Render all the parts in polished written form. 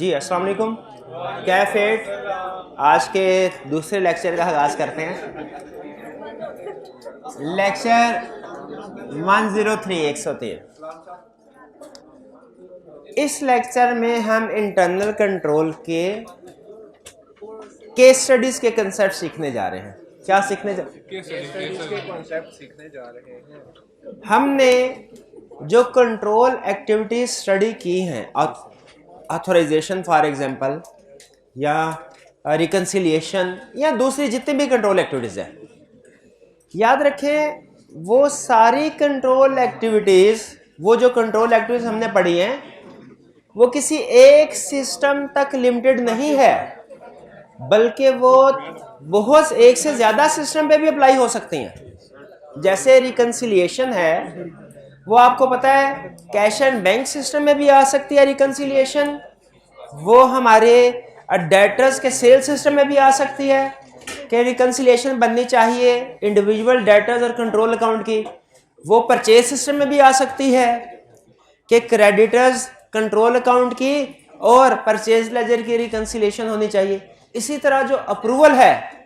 जी अस्सलाम वालेकुम। कैफेट आज के दूसरे लेक्चर का आगाज़ करते हैं। लेक्चर 103 इस लेक्चर में हम इंटरनल कंट्रोल के केस स्टडीज के कंसेप्ट सीखने जा रहे हैं। क्या सीखने जा रहे हैं? हमने जो कंट्रोल एक्टिविटीज स्टडी की हैं, ऑथराइजेशन फॉर एग्जांपल या रिकंसिलिएशन या दूसरी जितनी भी कंट्रोल एक्टिविटीज है, याद रखें वो सारी कंट्रोल एक्टिविटीज, वो जो कंट्रोल एक्टिविटीज हमने पढ़ी हैं वो किसी एक सिस्टम तक लिमिटेड नहीं है, बल्कि वो बहुत एक से ज्यादा सिस्टम पे भी अप्लाई हो सकती हैं। जैसे रिकंसिलिएशन है, वो आपको पता है कैश एंड बैंक सिस्टम में भी आ सकती है रिकंसिलिएशन, वो हमारे डेटर्स के सेल सिस्टम में भी आ सकती है कि रिकंसिलिएशन बननी चाहिए इंडिविजुअल डेटर्स और कंट्रोल अकाउंट की। वो परचेज सिस्टम में भी आ सकती है कि क्रेडिटर्स कंट्रोल अकाउंट की और परचेज लेजर की रिकंसिलिएशन होनी चाहिए। इसी तरह जो अप्रूवल है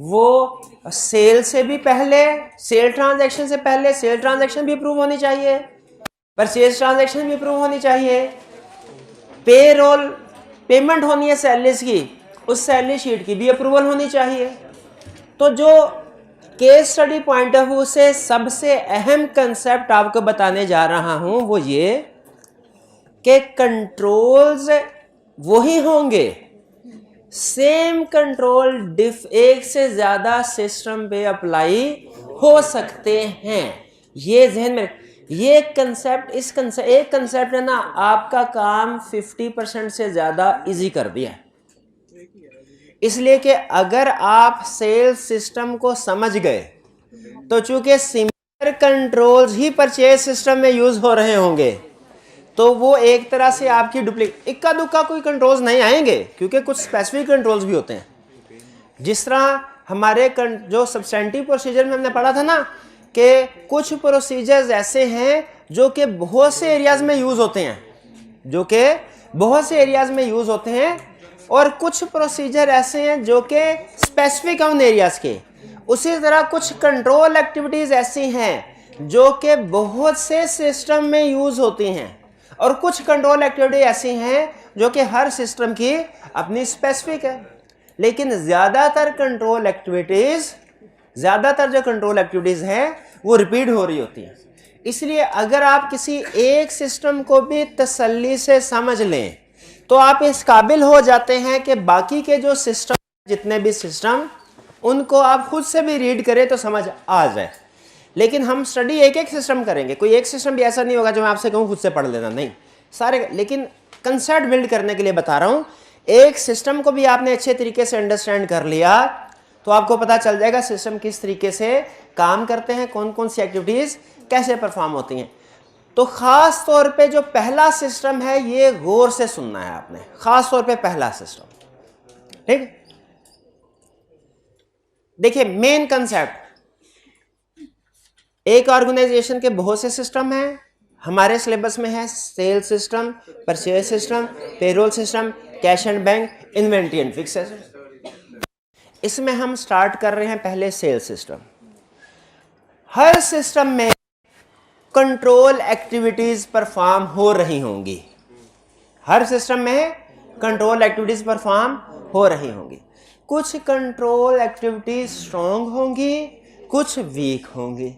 वो सेल से भी पहले, सेल ट्रांजैक्शन से पहले सेल ट्रांजैक्शन भी अप्रूव होनी चाहिए, परचेज ट्रांजैक्शन भी अप्रूव होनी चाहिए, पेरोल पेमेंट होनी है सैलरीज की, उस सैलरी शीट की भी अप्रूवल होनी चाहिए। तो जो case study point of view से सबसे अहम कंसेप्ट आपको बताने जा रहा हूं वो ये कि कंट्रोल्स वही होंगे, सेम कंट्रोल एक से ज्यादा सिस्टम पे अप्लाई हो सकते हैं। ये जहन में, ये कंसेप्ट, एक कंसेप्ट है ना, आपका काम 50% से ज्यादा इजी कर दिया है। इसलिए कि अगर आप सेल्स सिस्टम को समझ गए तो चूंकि सिमिलर कंट्रोल्स ही परचेज सिस्टम में यूज हो रहे होंगे तो वो एक तरह से आपकी डुप्लीकेट, इक्का दुक्का कोई कंट्रोल्स नहीं आएंगे, क्योंकि कुछ स्पेसिफिक कंट्रोल्स भी होते हैं। जिस तरह हमारे जो सब्सटेंटिव प्रोसीजर में हमने पढ़ा था ना कि कुछ प्रोसीजर्स ऐसे हैं जो कि बहुत से एरियाज में यूज होते हैं, और कुछ प्रोसीजर ऐसे हैं जो कि स्पेसिफिक है उन एरियाज के। उसी तरह कुछ कंट्रोल एक्टिविटीज ऐसी हैं जो कि बहुत से सिस्टम में यूज होती हैं, और कुछ कंट्रोल एक्टिविटी ऐसी हैं जो कि हर सिस्टम की अपनी स्पेसिफिक है। लेकिन ज्यादातर जो कंट्रोल एक्टिविटीज हैं वो रिपीट हो रही होती हैं। इसलिए अगर आप किसी एक सिस्टम को भी तसल्ली से समझ लें तो आप इस काबिल हो जाते हैं कि बाकी के जो सिस्टम, जितने भी सिस्टम, उनको आप खुद से भी रीड करें तो समझ आ जाए। लेकिन हम स्टडी एक एक सिस्टम करेंगे, कोई एक सिस्टम भी ऐसा नहीं होगा जो मैं आपसे कहूँ खुद से पढ़ लेना, नहीं, सारे। लेकिन कंसेप्ट बिल्ड करने के लिए बता रहा हूँ, एक सिस्टम को भी आपने अच्छे तरीके से अंडरस्टैंड कर लिया तो आपको पता चल जाएगा सिस्टम किस तरीके से काम करते हैं, कौन कौन सी एक्टिविटीज कैसे परफॉर्म होती हैं। तो खास तौर पे जो पहला सिस्टम है ये गौर से सुनना है आपने, खास तौर पे पहला सिस्टम, ठीक। देखिए मेन कंसेप्ट, एक ऑर्गेनाइजेशन के बहुत से सिस्टम हैं, हमारे सिलेबस में है sale system, purchase system, payroll system, cash and bank, inventory and fix asset. इसमें हम स्टार्ट कर रहे हैं पहले सेल सिस्टम। हर सिस्टम में कंट्रोल एक्टिविटीज परफॉर्म हो रही होंगी, हर सिस्टम में कंट्रोल एक्टिविटीज परफॉर्म हो रही होंगी। कुछ कंट्रोल एक्टिविटीज स्ट्रॉन्ग होंगी, कुछ वीक होंगी।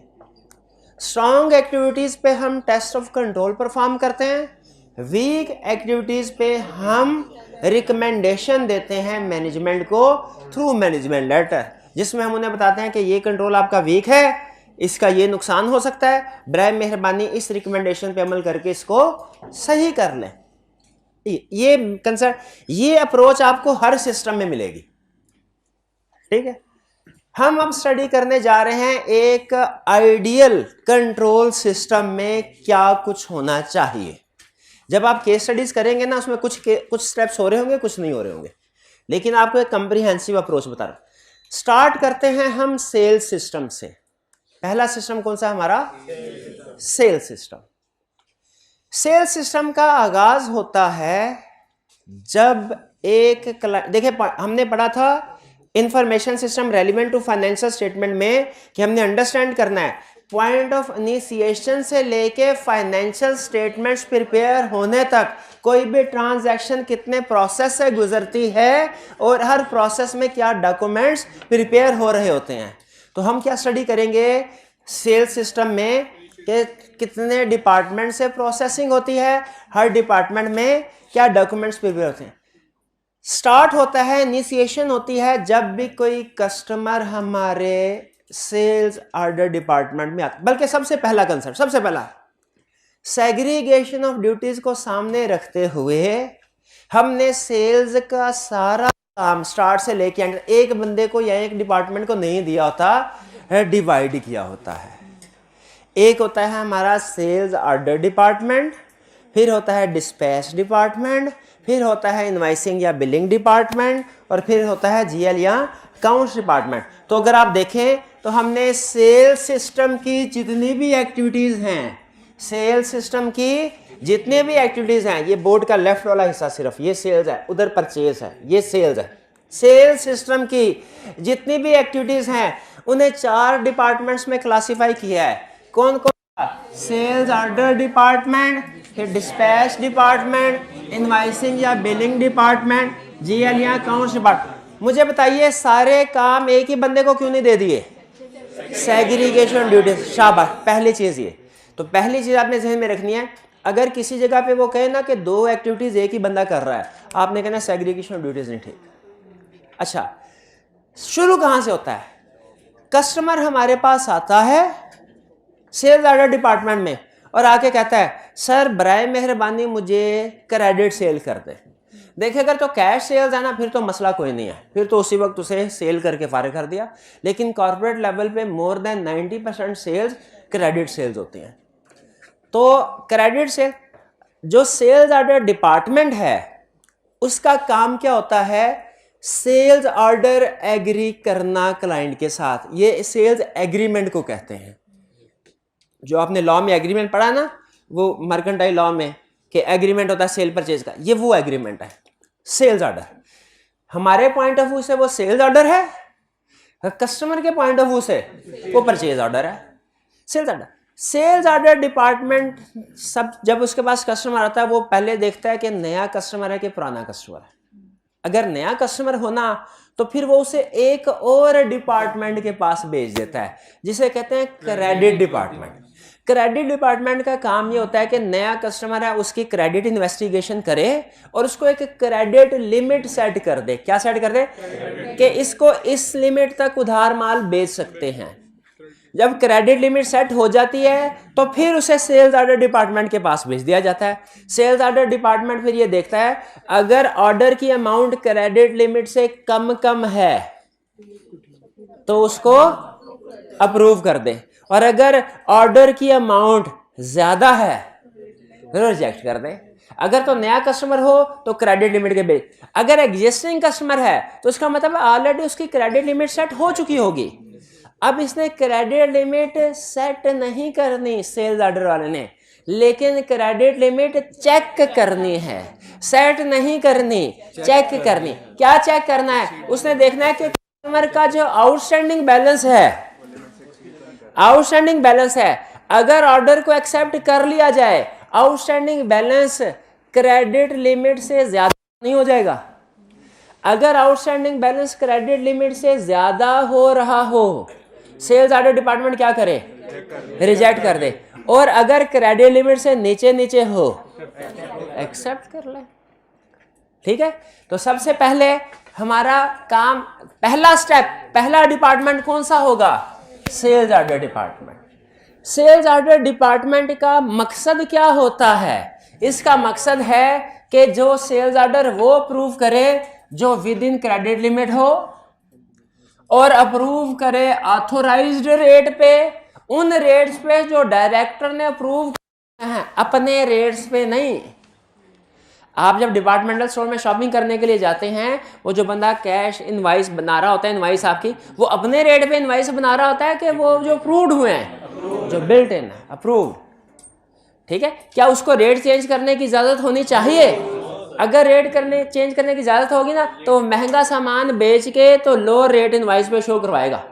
स्ट्रॉन्ग एक्टिविटीज पे हम टेस्ट ऑफ कंट्रोल परफॉर्म करते हैं, वीक एक्टिविटीज पे हम रिकमेंडेशन देते हैं मैनेजमेंट को थ्रू मैनेजमेंट लेटर, जिसमें हम उन्हें बताते हैं कि ये कंट्रोल आपका वीक है, इसका ये नुकसान हो सकता है, बराए मेहरबानी इस रिकमेंडेशन पे अमल करके इसको सही कर लें। ये कंसर्न, ये अप्रोच आपको हर सिस्टम में मिलेगी, ठीक है। हम अब स्टडी करने जा रहे हैं एक आइडियल कंट्रोल सिस्टम में क्या कुछ होना चाहिए। जब आप केस स्टडीज करेंगे ना, उसमें कुछ स्टेप्स हो रहे होंगे, कुछ नहीं हो रहे होंगे, लेकिन आपको एक कंप्रीहेंसिव अप्रोच बता रहा हूं। स्टार्ट करते हैं हम सेल सिस्टम से। पहला सिस्टम कौन सा हमारा? Cell system. सेल सिस्टम का आगाज होता है जब एक देखिए हमने पढ़ा था information system relevant to financial statement में कि हमने अंडरस्टैंड करना है पॉइंट ऑफ इनिशिएशन से लेके फाइनेंशियल स्टेटमेंट्स प्रिपेयर होने तक कोई भी ट्रांजैक्शन कितने प्रोसेस से गुजरती है और हर प्रोसेस में क्या डॉक्यूमेंट्स प्रिपेयर हो रहे होते हैं। तो हम क्या स्टडी करेंगे सेल्स सिस्टम में कि कितने डिपार्टमेंट से प्रोसेसिंग होती है, हर डिपार्टमेंट में क्या डॉक्यूमेंट्स प्रिपेयर होते हैं। स्टार्ट होता है, इनिशिएशन होती है जब भी कोई कस्टमर हमारे सेल्स ऑर्डर डिपार्टमेंट में आता। बल्कि सबसे पहला कंसेप्ट, सबसे पहला सेग्रीगेशन ऑफ ड्यूटीज को सामने रखते हुए हमने सेल्स का सारा काम स्टार्ट से लेके एंड एक बंदे को या एक डिपार्टमेंट को नहीं दिया होता, डिवाइड किया होता है। एक होता है हमारा सेल्स ऑर्डर डिपार्टमेंट, फिर होता है डिस्पैच डिपार्टमेंट, फिर होता है इनवाइसिंग या बिलिंग डिपार्टमेंट, और फिर होता है जीएल या अकाउंट्स डिपार्टमेंट। तो अगर आप देखें तो हमने सेल्स सिस्टम की जितनी भी एक्टिविटीज हैं, सेल्स सिस्टम की जितने भी एक्टिविटीज हैं, ये बोर्ड का लेफ्ट वाला हिस्सा सिर्फ ये सेल्स है, उधर परचेज है, ये सेल्स है। सेल्स सिस्टम की जितनी भी एक्टिविटीज हैं उन्हें 4 डिपार्टमेंट्स में क्लासिफाई किया है। कौन कौन? सेल्स ऑर्डर डिपार्टमेंट, फिर डिस्पैच डिपार्टमेंट, इनवाइसिंग या बिलिंग डिपार्टमेंट, जीएल या अकाउंट्स डिपार्टमेंट। मुझे बताइए सारे काम एक ही बंदे को क्यों नहीं दे दिए? Segregation duties. शाबाश, पहली चीज ये। तो पहली चीज आपने ध्यान में रखनी है, अगर किसी जगह पे वो कहे ना कि 2 एक्टिविटीज एक ही बंदा कर रहा है, आपने कहना सेग्रीगेशन ड्यूटीज नहीं ठीक। अच्छा, शुरू कहां से होता है? कस्टमर हमारे पास आता है सेल्स ऑर्डर डिपार्टमेंट में और आके कहता है सर बराए मेहरबानी मुझे क्रेडिट सेल कर दे। देखिए अगर तो कैश सेल्स है ना, फिर तो मसला कोई नहीं है, फिर तो उसी वक्त उसे सेल करके फारिग कर दिया। लेकिन कॉर्पोरेट लेवल पे more than 90% sales credit sales होती हैं। तो क्रेडिट सेल, जो सेल्स ऑर्डर डिपार्टमेंट है उसका काम क्या होता है? सेल्स ऑर्डर एग्री करना क्लाइंट के साथ, ये सेल्स एग्रीमेंट को कहते हैं। जो आपने लॉ में एग्रीमेंट पढ़ा ना, वो मर्केंटाइल लॉ में कि एग्रीमेंट होता है सेल परचेज का, ये वो एग्रीमेंट है। सेल्स ऑर्डर हमारे पॉइंट ऑफ व्यू से वो सेल्स ऑर्डर है, कस्टमर के पॉइंट ऑफ व्यू से वो परचेज ऑर्डर है। Sales order, sales order department सब जब उसके पास कस्टमर आता है वो पहले देखता है कि नया कस्टमर है कि पुराना कस्टमर है। अगर नया कस्टमर होना तो फिर वो उसे एक और डिपार्टमेंट के पास भेज देता है जिसे कहते हैं क्रेडिट डिपार्टमेंट। क्रेडिट डिपार्टमेंट का काम ये होता है कि नया कस्टमर है उसकी क्रेडिट इन्वेस्टिगेशन करे और उसको एक क्रेडिट लिमिट सेट कर दे। क्या सेट कर दे? कि इसको इस लिमिट तक उधार माल बेच सकते हैं। जब क्रेडिट लिमिट सेट हो जाती है तो फिर उसे सेल्स ऑर्डर डिपार्टमेंट के पास भेज दिया जाता है। सेल्स ऑर्डर डिपार्टमेंट फिर ये देखता है अगर ऑर्डर की अमाउंट क्रेडिट लिमिट से कम है तो उसको अप्रूव कर दे, और अगर ऑर्डर की अमाउंट ज्यादा है तो रिजेक्ट कर दे। अगर तो नया कस्टमर हो तो क्रेडिट लिमिट के बेस, अगर एग्जिस्टिंग कस्टमर है तो उसका मतलब ऑलरेडी उसकी क्रेडिट लिमिट सेट हो चुकी होगी। अब इसने क्रेडिट लिमिट सेट नहीं करनी सेल्स ऑर्डर वाले ने, लेकिन क्रेडिट लिमिट चेक करनी है, सेट नहीं करनी, चेक करनी। क्या चेक करना है? उसने देखना है कि कस्टमर का जो आउटस्टैंडिंग बैलेंस है, आउटस्टैंडिंग बैलेंस है, अगर ऑर्डर को एक्सेप्ट कर लिया जाए आउटस्टैंडिंग बैलेंस क्रेडिट लिमिट से ज्यादा नहीं हो जाएगा। अगर आउटस्टैंडिंग बैलेंस क्रेडिट लिमिट से ज्यादा हो रहा हो, सेल्स ऑर्डर डिपार्टमेंट क्या करे? रिजेक्ट कर दे। और अगर क्रेडिट लिमिट से नीचे हो एक्सेप्ट कर ले। ठीक है, तो सबसे पहले हमारा काम, पहला स्टेप, पहला डिपार्टमेंट कौन सा होगा? Sales order department. Sales order department का मकसद क्या होता है? इसका मकसद है कि जो सेल्स ऑर्डर वो अप्रूव करे जो विद इन क्रेडिट लिमिट हो, और अप्रूव करे ऑथोराइज्ड रेट पे, उन रेट्स पे जो डायरेक्टर ने अप्रूव किए हैं, अपने रेट्स पे नहीं। आप जब डिपार्टमेंटल स्टोर में शॉपिंग करने के लिए जाते हैं, वो जो बंदा कैश इनवाइस बना रहा होता है, इनवाइस आपकी, वो अपने रेट पे इनवाइस बना रहा होता है कि वो जो अप्रूव्ड हुए हैं, जो बिल्ट इन अप्रूव्ड। ठीक है, क्या उसको रेट चेंज करने की इजाजत होनी चाहिए? अगर रेट चेंज करने की इजाजत होगी ना तो महंगा सामान बेच के तो लो रेट इनवाइस पे शो करवाएगा।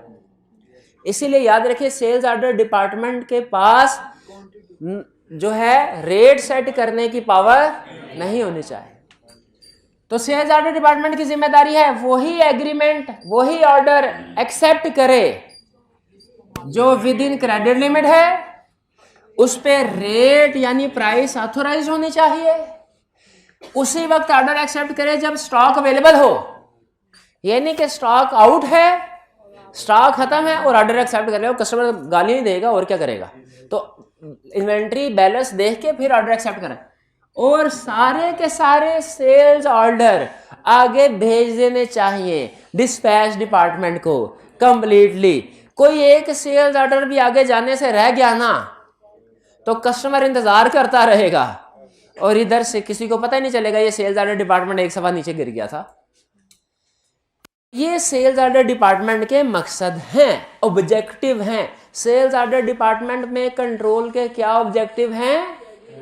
इसीलिए याद रखिए सेल्स ऑर्डर डिपार्टमेंट के पास जो है रेट सेट करने की पावर नहीं होनी चाहिए। तो सेल्स ऑर्डर डिपार्टमेंट की जिम्मेदारी है वही एग्रीमेंट वही ऑर्डर एक्सेप्ट करे जो विद इन क्रेडिट लिमिट है, उस पे रेट यानी प्राइस ऑथोराइज होनी चाहिए। उसी वक्त ऑर्डर एक्सेप्ट करे जब स्टॉक अवेलेबल हो, यानी कि स्टॉक आउट है, स्टॉक खत्म है और ऑर्डर एक्सेप्ट कर रहे हो, कस्टमर गाली नहीं देगा और क्या करेगा। तो इन्वेंट्री बैलेंस देख के फिर ऑर्डर एक्सेप्ट करें और सारे के सारे सेल्स ऑर्डर आगे भेज देने चाहिए डिस्पैच डिपार्टमेंट को कंप्लीटली। कोई एक सेल्स ऑर्डर भी आगे जाने से रह गया ना तो कस्टमर इंतजार करता रहेगा और इधर से किसी को पता ही नहीं चलेगा ये सेल्स ऑर्डर डिपार्टमेंट एक सफा नीचे गिर गया था। ये सेल्स ऑर्डर डिपार्टमेंट के मकसद हैं, ऑब्जेक्टिव हैं। सेल्स ऑर्डर डिपार्टमेंट में कंट्रोल के क्या ऑब्जेक्टिव हैं?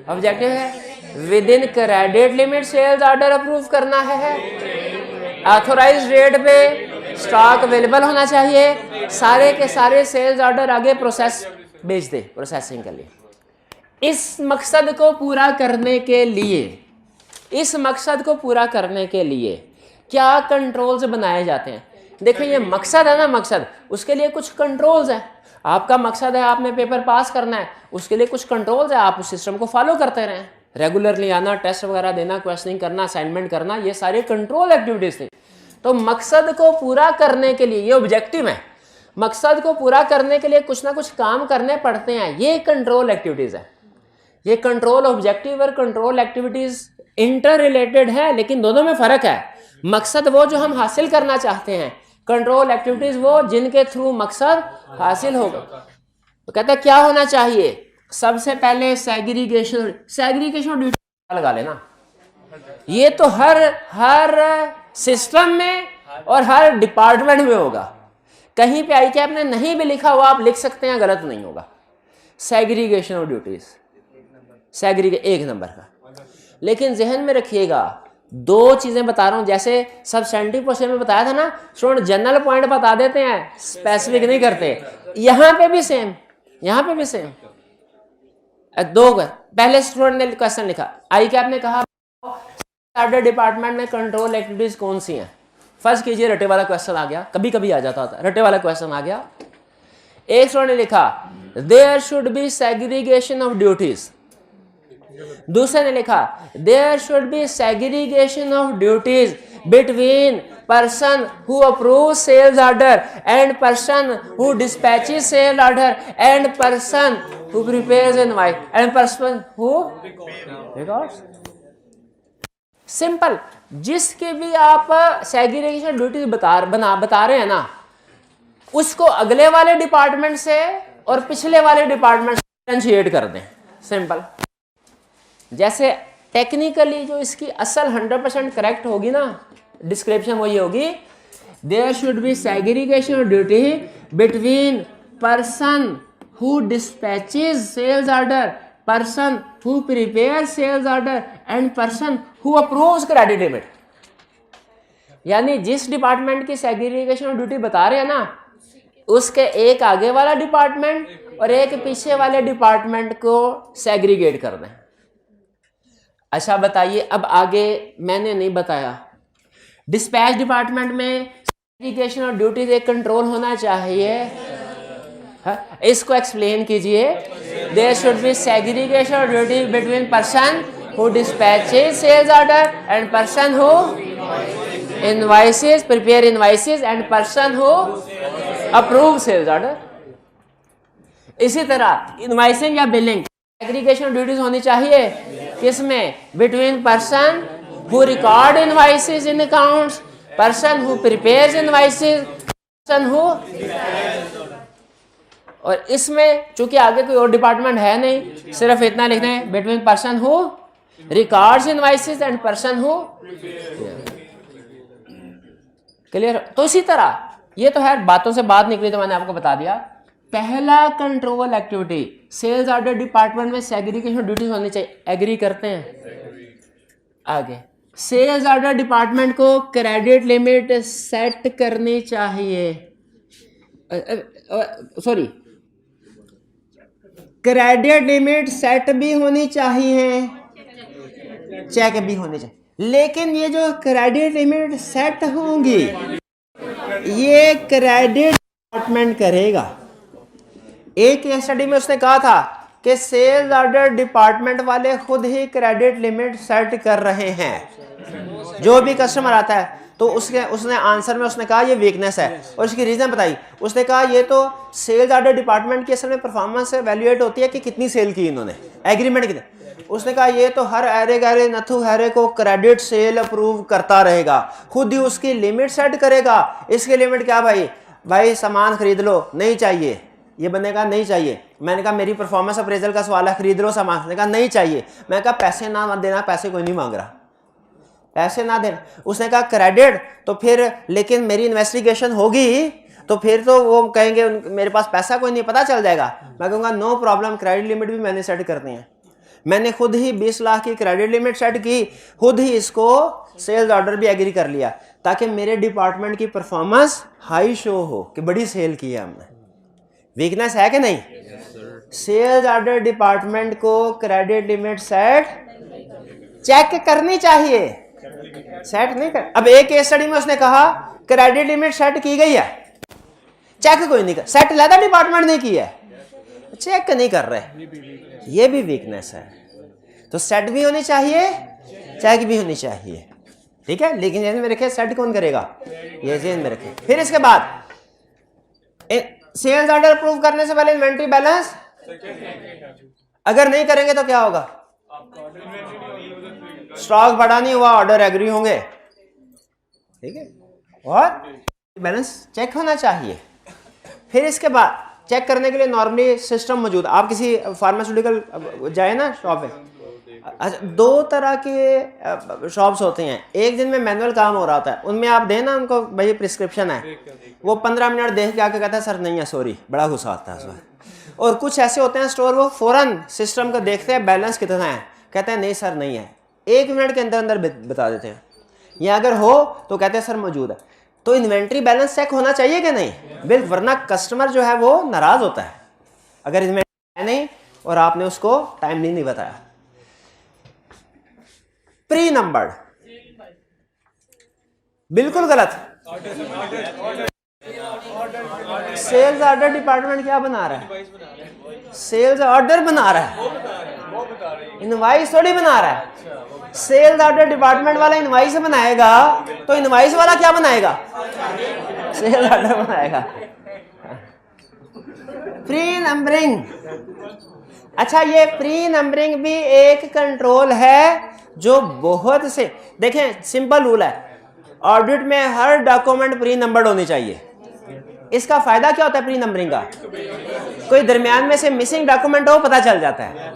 ऑब्जेक्टिव है within credit limit sales order approve करना है, ऑथोराइज रेट पे स्टॉक अवेलेबल होना चाहिए, सारे के सारे सेल्स ऑर्डर आगे प्रोसेस भेज दे प्रोसेसिंग के लिए। इस मकसद को पूरा करने के लिए क्या कंट्रोल्स बनाए जाते हैं? देखिए ये मकसद है ना, मकसद उसके लिए कुछ कंट्रोल्स हैं। आपका मकसद है आपने पेपर पास करना है, उसके लिए कुछ कंट्रोल्स है, आप उस सिस्टम को फॉलो करते रहें। रेगुलरली आना, टेस्ट वगैरह देना, क्वेश्चनिंग करना, असाइनमेंट करना, ये सारे कंट्रोल एक्टिविटीज थे। तो मकसद को पूरा करने के लिए ये ऑब्जेक्टिव है, मकसद को पूरा करने के लिए कुछ ना कुछ काम करने पड़ते हैं, ये कंट्रोल एक्टिविटीज है। ये कंट्रोल ऑब्जेक्टिव और कंट्रोल एक्टिविटीज इंटर रिलेटेड है, लेकिन दोनों में फर्क है। मकसद वो जो हम हासिल करना चाहते हैं, कंट्रोल एक्टिविटीज वो जिनके थ्रू मकसद हासिल होगा। तो कहते हैं क्या होना चाहिए? सबसे पहले सेग्रीगेशन ड्यूटी लगा लेना। ये तो हर सिस्टम में और हर डिपार्टमेंट में होगा। कहीं पे आई कैप ने नहीं भी लिखा हुआ आप लिख सकते हैं, गलत नहीं होगा। सेग्रीगेशन ऑफ ड्यूटीज, एक नंबर का। लेकिन जहन में रखिएगा दो चीजें बता रहा हूं, जैसे सब्सटेंटिव क्वेश्चन में बताया था ना, स्टूडेंट जनरल पॉइंट बता देते हैं, स्पेसिफिक नहीं करते। यहां पे भी सेम दो पहले स्टूडेंट ने क्वेश्चन लिखा, आई कैप ने कहा ऑर्डर डिपार्टमेंट में कंट्रोल एक्टिविटीज कौन सी हैं? फर्स्ट कीजिए रटे वाला क्वेश्चन आ गया, कभी कभी आ जाता था, रटे वाला क्वेश्चन आ गया। एक स्टूडेंट ने लिखा there should be segregation of duties, दूसरे ने लिखा there should be segregation of duties between person who approves sales order and person who dispatches sales order and person who prepares invoice and person who records। Simple, जिसके भी आप segregation duties बता रहे हैं ना, उसको अगले वाले डिपार्टमेंट से और पिछले वाले डिपार्टमेंट से डिफरेंशिएट कर दें। सिंपल, जैसे टेक्निकली जो इसकी असल 100% करेक्ट होगी ना डिस्क्रिप्शन, वो ये होगी there should be segregation of duty between person who dispatches sales order, person who prepare sales order and person who approves credit limit. यानी जिस डिपार्टमेंट की सेग्रीगेशन ऑफ ड्यूटी बता रहे हैं ना, उसके एक आगे वाला डिपार्टमेंट और एक पीछे वाले डिपार्टमेंट को सेग्रीगेट कर दें। अच्छा बताइए, अब आगे मैंने नहीं बताया, डिस्पैच डिपार्टमेंट में सेग्रीगेशन ऑफ ड्यूटीज एक कंट्रोल होना चाहिए। इसको एक्सप्लेन कीजिए। There should be segregation of duty between person who dispatches sales order and person who invoices prepare invoices and person who approve sales order. इसी तरह invoicing या billing segregation duties होनी चाहिए किसमें? Between person who record invoices in accounts, person who prepares invoices, person who, और इसमें चूंकि आगे कोई और डिपार्टमेंट है नहीं, सिर्फ इतना लिखना है between person who records invoices and person who. Clear? तो इसी तरह ये तो है, बातों से बात निकली तो मैंने आपको बता दिया। पहला control activity sales order department में सेग्रीगेशन ड्यूटीज होनी चाहिए। एग्री करते हैं? आगे सेल्स ऑर्डर डिपार्टमेंट को क्रेडिट लिमिट सेट करनी चाहिए, सॉरी क्रेडिट लिमिट सेट भी होनी चाहिए, चेक भी होनी चाहिए। लेकिन ये जो क्रेडिट लिमिट सेट होंगी ये क्रेडिट डिपार्टमेंट करेगा। एक केस स्टडी में उसने कहा था कि सेल्स ऑर्डर डिपार्टमेंट वाले खुद ही क्रेडिट लिमिट सेट कर रहे हैं। जो भी कस्टमर आता है तो उसने आंसर में उसने कहा ये वीकनेस है और इसकी रीजन बताई। उसने कहा ये तो सेल्स ऑर्डर डिपार्टमेंट की असल में परफॉर्मेंस एवेल्युएट होती है कि कितनी सेल की इन्होंने, एग्रीमेंट कितने। उसने कहा ये तो हर एरे गैरे नथु हैरे को क्रेडिट सेल अप्रूव करता रहेगा, खुद ही उसकी लिमिट सेट करेगा। इसकी लिमिट क्या भाई सामान खरीद लो, नहीं चाहिए। ये बंदे का नहीं चाहिए। मैंने कहा मेरी परफॉर्मेंस अप्रेजल का सवाल है, खरीद लो सामान। उसने कहा नहीं चाहिए। मैंने कहा पैसे ना मत देना, पैसे कोई नहीं मांग रहा, पैसे ना देना। उसने कहा क्रेडिट तो फिर, लेकिन मेरी इन्वेस्टिगेशन होगी तो फिर तो वो कहेंगे मेरे पास पैसा कोई नहीं, पता चल जाएगा। मैं कहूँगा नो प्रॉब्लम, क्रेडिट लिमिट भी मैंने सेट करनी है। मैंने खुद ही 20 लाख की क्रेडिट लिमिट सेट की, खुद ही इसको सेल्स ऑर्डर भी एग्री कर लिया ताकि मेरे डिपार्टमेंट की परफॉर्मेंस हाई शो हो कि बड़ी सेल की है हमने। वीकनेस है कि नहीं? सेल्स ऑर्डर डिपार्टमेंट को क्रेडिट लिमिट सेट चेक करनी चाहिए, सेट नहीं कर। अब एक केस स्टडी में उसने कहा क्रेडिट लिमिट सेट की गई है, चेक कोई नहीं कर, सेट लेदर डिपार्टमेंट ने की है, चेक नहीं कर रहे, ये भी वीकनेस है। तो सेट भी होनी चाहिए, चेक भी होनी चाहिए, ठीक है। लेकिन जेन में रखे सेट कौन करेगा, ये जेन में रखे। फिर इसके बाद सेल्स ऑर्डर अप्रूव करने से पहले इन्वेंट्री बैलेंस अगर नहीं करेंगे तो क्या होगा, स्टॉक बड़ा नहीं हुआ, ऑर्डर एग्री होंगे, ठीक है। और बैलेंस चेक होना चाहिए। फिर इसके बाद चेक करने के लिए नॉर्मली सिस्टम मौजूद। आप किसी फार्मास्यूटिकल जाए ना शॉप में, अच्छा 2 तरह के शॉप्स होते हैं। एक जिनमें मैनुअल काम हो रहा होता है, उनमें आप देना उनको भाई प्रिस्क्रिप्शन है, वो 15 मिनट देख के आके कहता है सर नहीं है सॉरी, बड़ा गुस्सा आता है उसमें। और कुछ ऐसे होते हैं स्टोर, वो फौरन सिस्टम को देखते हैं बैलेंस कितना है, कहते हैं नहीं सर नहीं है, 1 मिनट के अंदर अंदर बता देते हैं। या अगर हो तो कहते हैं सर मौजूद है। तो इन्वेंट्री बैलेंस चेक होना चाहिए कि नहीं, बिल्कुल, वरना कस्टमर जो है वो नाराज होता है अगर इन्वेंट्री है नहीं और आपने उसको टाइमली नहीं बताया। प्री नंबर्ड बिल्कुल गलत। सेल्स ऑर्डर डिपार्टमेंट क्या बना रहा है, सेल्स ऑर्डर बना रहा है, इनवाइस थोड़ी बना रहा है। सेल्स ऑर्डर डिपार्टमेंट वाला इनवाइस बनाएगा तो इनवाइस वाला क्या बनाएगा, सेल्स ऑर्डर बनाएगा। प्री नंबरिंग, अच्छा ये प्री नंबरिंग भी एक कंट्रोल है जो बहुत से, देखें सिंपल रूल है, ऑडिट में हर डॉक्यूमेंट प्री नंबर्ड होनी चाहिए। इसका फायदा क्या होता है प्री नंबरिंग का, कोई दरमियान में से मिसिंग डॉक्यूमेंट हो पता चल जाता है,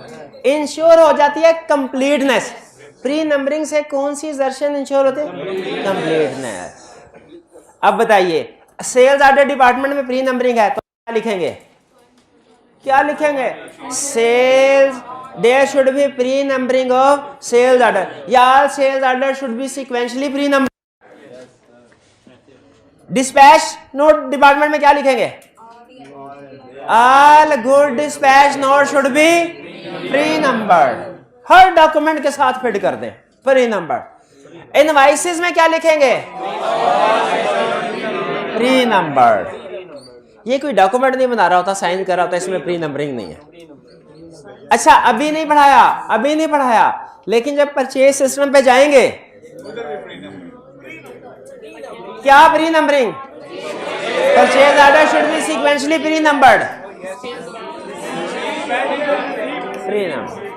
इंश्योर हो जाती है कंप्लीटनेस। प्री नंबरिंग से कौन सी असर्शन इंश्योर होते हैं, कंप्लीटनेस। अब बताइए सेल्स ऑर्डर डिपार्टमेंट में प्री नंबरिंग है तो क्या लिखेंगे, क्या लिखेंगे, sales there should be pre-numbering of sales order, या sales order should be sequentially pre-numbered। dispatch note department में क्या लिखेंगे, all good dispatch note should be pre-numbered, her document के साथ फिट कर दें pre-numbered। इनवाइसेस में क्या लिखेंगे, pre-numbered। ये कोई डॉक्यूमेंट नहीं बना रहा होता, साइन कर रहा होता, इसमें pre-numbering नहीं है। अच्छा अभी नहीं पढ़ाया, अभी नहीं पढ़ाया, लेकिन जब परचेज सिस्टम पे जाएंगे क्या pre numbering, purchase order should be sequentially pre numbered, pre number,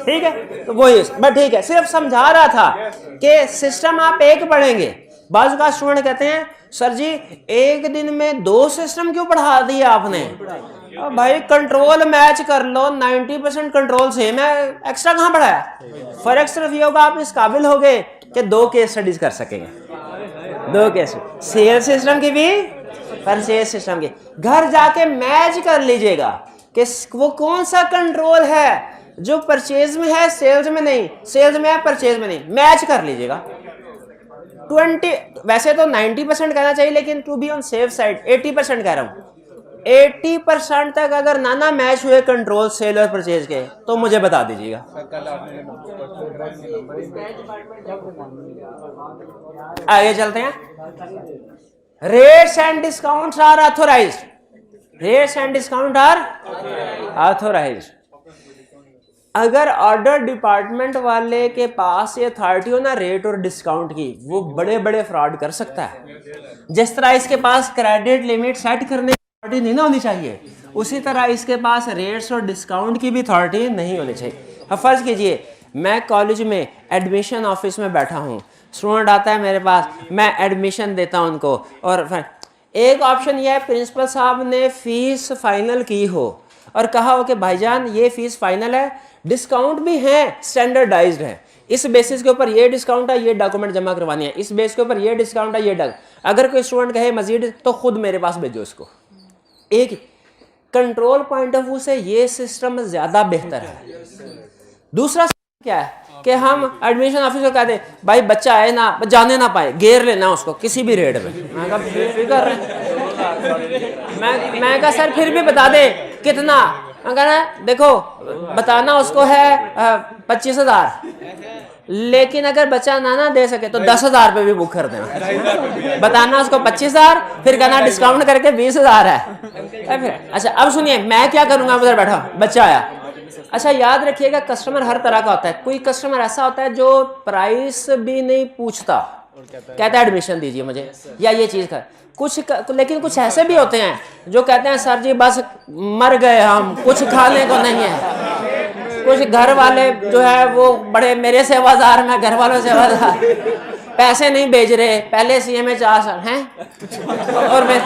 ठीक है। तो वही बट ठीक है, सिर्फ समझा रहा था कि सिस्टम आप एक पढ़ेंगे। बाजू का स्टूडेंट कहते हैं सर जी एक दिन में 2 सिस्टम क्यों पढ़ा दिए आपने, भाई कंट्रोल मैच कर लो, 90% कंट्रोल सेम है, एक्स्ट्रा कहां पढ़ाया। फर्क सिर्फ ये होगा आप इस काबिल हो गए कि 2 केस स्टडीज कर सकेंगे, 2 केस, सेल सिस्टम की भी परचेज सिस्टम की। घर जाके मैच कर लीजिएगा कि वो कौन सा कंट्रोल है जो परचेज में है सेल्स में नहीं, सेल्स में है परचेज में नहीं, मैच कर लीजिएगा। 20 वैसे तो 90% कहना चाहिए, लेकिन to be on safe side 80% कह रहा हूं। 80% तक अगर ना मैच हुए कंट्रोल सेल और परचेज के तो मुझे बता दीजिएगा। आगे चलते हैं। Rates and discounts are authorised, rates and discount are authorised. अगर ऑर्डर डिपार्टमेंट वाले के पास ये अथॉरिटी हो ना रेट और डिस्काउंट की, वो बड़े बड़े फ्रॉड कर सकता है। जिस तरह इसके पास क्रेडिट लिमिट सेट करने की अथॉरिटी नहीं ना होनी चाहिए, उसी तरह इसके पास रेट्स और डिस्काउंट की भी अथॉरिटी नहीं होनी चाहिए। अब फर्ज कीजिए मैं कॉलेज में एडमिशन ऑफिस में बैठा हूँ, स्टूडेंट आता है मेरे पास, मैं एडमिशन देता हूँ उनको, और एक ऑप्शन यह है प्रिंसिपल साहब ने फीस फाइनल की हो और कहा हो कि भाईजान ये फीस फाइनल है, डिस्काउंट भी है, स्टैंडर्डाइज्ड है, इस बेसिस के ऊपर ये डिस्काउंट है, ये डॉक्यूमेंट जमा करवानी है, इस बेस के ऊपर ये डिस्काउंट है, ये अगर कोई स्टूडेंट कहे मजीद तो खुद मेरे पास भेजो इसको। एक कंट्रोल पॉइंट ऑफ व्यू से ये सिस्टम ज्यादा बेहतर है। दूसरा क्या है कि हम एडमिशन ऑफिसर कहते हैं भाई बच्चा आए ना जाने ना पाए, घेर लेना उसको किसी भी रेट में। मैं कहा फिक्र मैं कहा सर फिर भी बता दे कितना, कहना देखो बताना उसको है 25,000, लेकिन अगर बच्चा ना दे सके तो 10,000 पे भी बुक कर देना, बताना उसको 25,000, फिर कहना डिस्काउंट करके 20,000 है। फिर अच्छा अब सुनिए मैं क्या करूंगा, उधर बैठा बच्चा आया। अच्छा याद रखिएगा कस्टमर हर तरह का होता है। कोई कस्टमर ऐसा होता है जो प्राइस भी नहीं पूछता, कहता है एडमिशन दीजिए मुझे या ये चीज कर लेकिन कुछ ऐसे भी होते हैं जो कहते हैं सर जी बस मर गए हम, कुछ खाने को नहीं है। कुछ घर वाले जो है वो बड़े मेरे सेवादार, मैं घर वालों सेवादार, पैसे नहीं भेज रहे, पहले सीएमए 4 साल हैं और मैं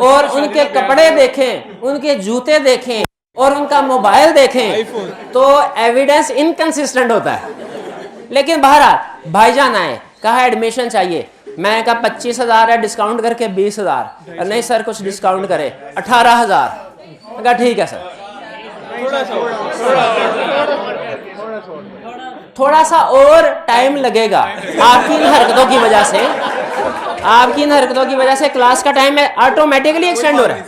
और उनके कपड़े देखें, उनके जूते देखें और उनका मोबाइल देखें तो एविडेंस इनकंसिस्टेंट होता है। लेकिन बहरहाल भाईजान आए, कहा एडमिशन चाहिए, मैं कहा 25,000 है, डिस्काउंट करके 20,000, नहीं सर कुछ डिस्काउंट करे 18,000। कहा ठीक है सर, थोड़ा सा और टाइम लगेगा आपकी इन हरकतों की वजह से, आपकी इन हरकतों की वजह से क्लास का टाइम ऑटोमेटिकली एक्सटेंड हो रहा है,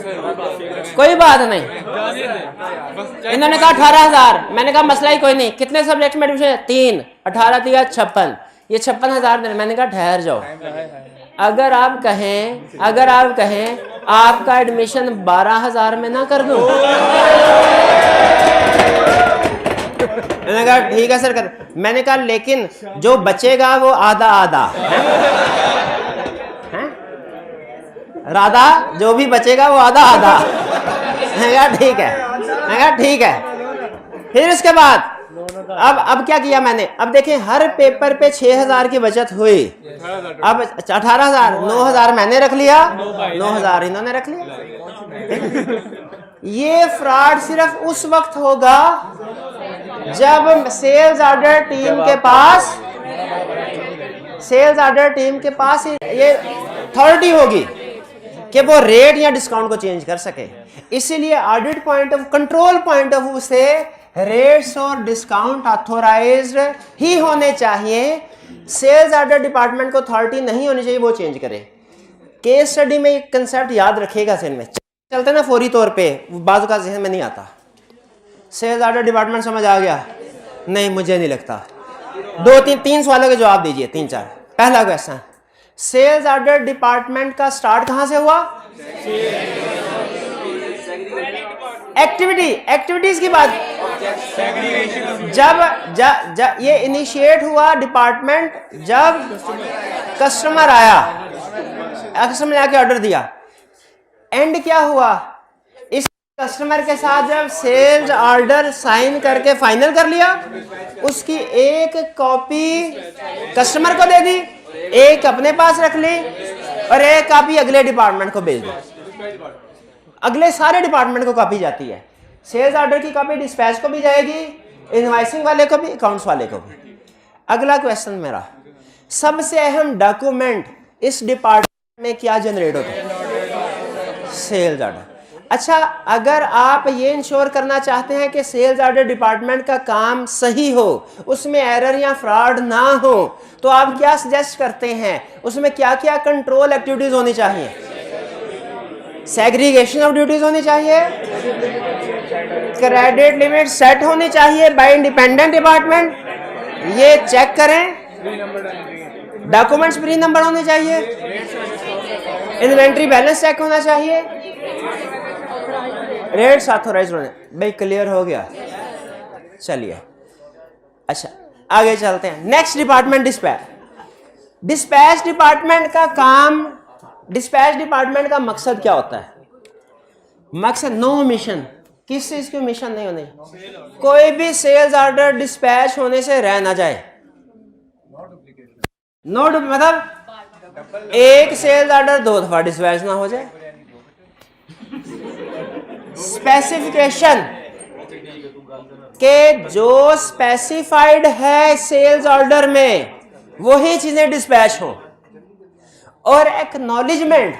कोई बात नहीं। इन्होंने कहा 18,000, मैंने कहा मसला ही कोई नहीं, कितने सब्जेक्ट में एडमिशन? 3, 18 दिया 56, ये 56,000 देने। मैंने कहा ठहर जाओ, अगर आप कहें आपका एडमिशन 12,000 में ना कर दूं, मैंने कहा ठीक है सर कर। मैंने कहा लेकिन जो बचेगा वो आधा आधा राधा, जो भी बचेगा वो आधा आधा। मैंने कहा ठीक है, मैंने कहा ठीक है। फिर इसके बाद अब क्या किया मैंने, अब देखें हर पेपर पे 6,000 की बचत हुई, अब 18,000, 9,000 मैंने रख लिया, 9,000 इन्होंने रख लिया। ये फ्रॉड सिर्फ उस वक्त होगा जब सेल्स ऑर्डर टीम के पास ये अथॉरिटी होगी कि वो रेट या डिस्काउंट को चेंज कर सके। इसीलिए audit point of control point of view से रेट्स और डिस्काउंट ऑथोराइज्ड ही होने चाहिए। सेल्स ऑर्डर डिपार्टमेंट को अथॉरिटी नहीं होनी चाहिए वो चेंज करे। केस स्टडी में एक कंसेप्ट याद रखिएगा, सेल में चलते ना फौरी तौर पे, बाजू का जहन में नहीं आता। सेल्स ऑर्डर डिपार्टमेंट समझ आ गया? नहीं मुझे नहीं लगता। 2-3 सवालों के जवाब दीजिए, 3-4। पहला क्वेश्चन, सेल्स ऑर्डर डिपार्टमेंट का स्टार्ट कहां से हुआ? एक्टिविटीज की बात, जब ये इनिशिएट हुआ डिपार्टमेंट, जब कस्टमर आया, कस्टमर ने आके ऑर्डर दिया। एंड क्या हुआ? इस कस्टमर के साथ जब सेल्स ऑर्डर साइन करके फाइनल कर लिया, उसकी एक कॉपी कस्टमर को दे दी, एक अपने पास रख ली और एक कॉपी अगले डिपार्टमेंट को भेज दी। अगले सारे डिपार्टमेंट को कॉपी जाती है। सेल्स ऑर्डर की कॉपी डिस्पैच को भी जाएगी, इनवॉइसिंग वाले को भी, अकाउंट्स वाले को भी। अगला क्वेश्चन मेरा, सबसे अहम डॉक्यूमेंट इस डिपार्टमेंट में क्या जनरेट होता है? Sales order. अच्छा, अगर आप ये इंश्योर करना चाहते हैं कि सेल्स ऑर्डर डिपार्टमेंट का काम सही हो, उसमें एरर या फ्रॉड ना हो, तो आप क्या सजेस्ट करते हैं? उसमें क्या क्या कंट्रोल एक्टिविटीज होनी चाहिए? सेग्रीगेशन ऑफ ड्यूटीज होनी चाहिए, क्रेडिट लिमिट सेट होनी चाहिए बाय इंडिपेंडेंट डिपार्टमेंट, ये चेक करें, डॉक्यूमेंट्स प्री नंबर होने चाहिए, इन्वेंट्री बैलेंस चेक होना चाहिए, रेट्स ऑथोराइज होने। भाई क्लियर हो गया? चलिए, अच्छा आगे चलते हैं। Next department dispatch. Dispatch department का काम, डिस्पैच डिपार्टमेंट का मकसद क्या होता है? मकसद नो मिशन, किस चीज की मिशन नहीं होनी, कोई भी सेल्स ऑर्डर डिस्पैच होने से रह ना जाए। नो मतलब एक सेल्स ऑर्डर 2 दफा डिस्पैच ना हो जाए। स्पेसिफिकेशन के जो स्पेसिफाइड है सेल्स ऑर्डर में वही चीजें डिस्पैच हो, और एक्नॉलेजमेंट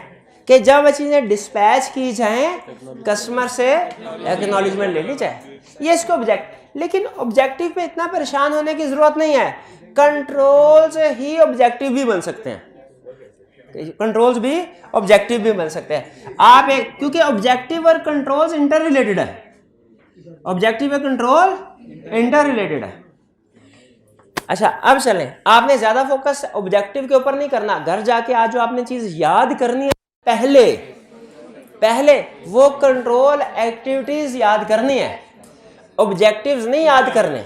कि जब वो चीजें डिस्पैच की जाएं कस्टमर से एक्नॉलेजमेंट लेनी चाहिए। ये इसको ऑब्जेक्ट, लेकिन ऑब्जेक्टिव पे इतना परेशान होने की जरूरत नहीं है। कंट्रोल्स ही ऑब्जेक्टिव भी बन सकते हैं, कंट्रोल्स भी ऑब्जेक्टिव भी बन सकते हैं। आप एक, क्योंकि ऑब्जेक्टिव और कंट्रोल्स इंटर रिलेटेड है, ऑब्जेक्टिव और कंट्रोल इंटर रिलेटेड है। अच्छा अब चलें, आपने ज्यादा फोकस ऑब्जेक्टिव के ऊपर नहीं करना। घर जाके आज जो आपने चीज याद करनी है, पहले वो कंट्रोल एक्टिविटीज याद करनी है, ऑब्जेक्टिव्स नहीं याद करने।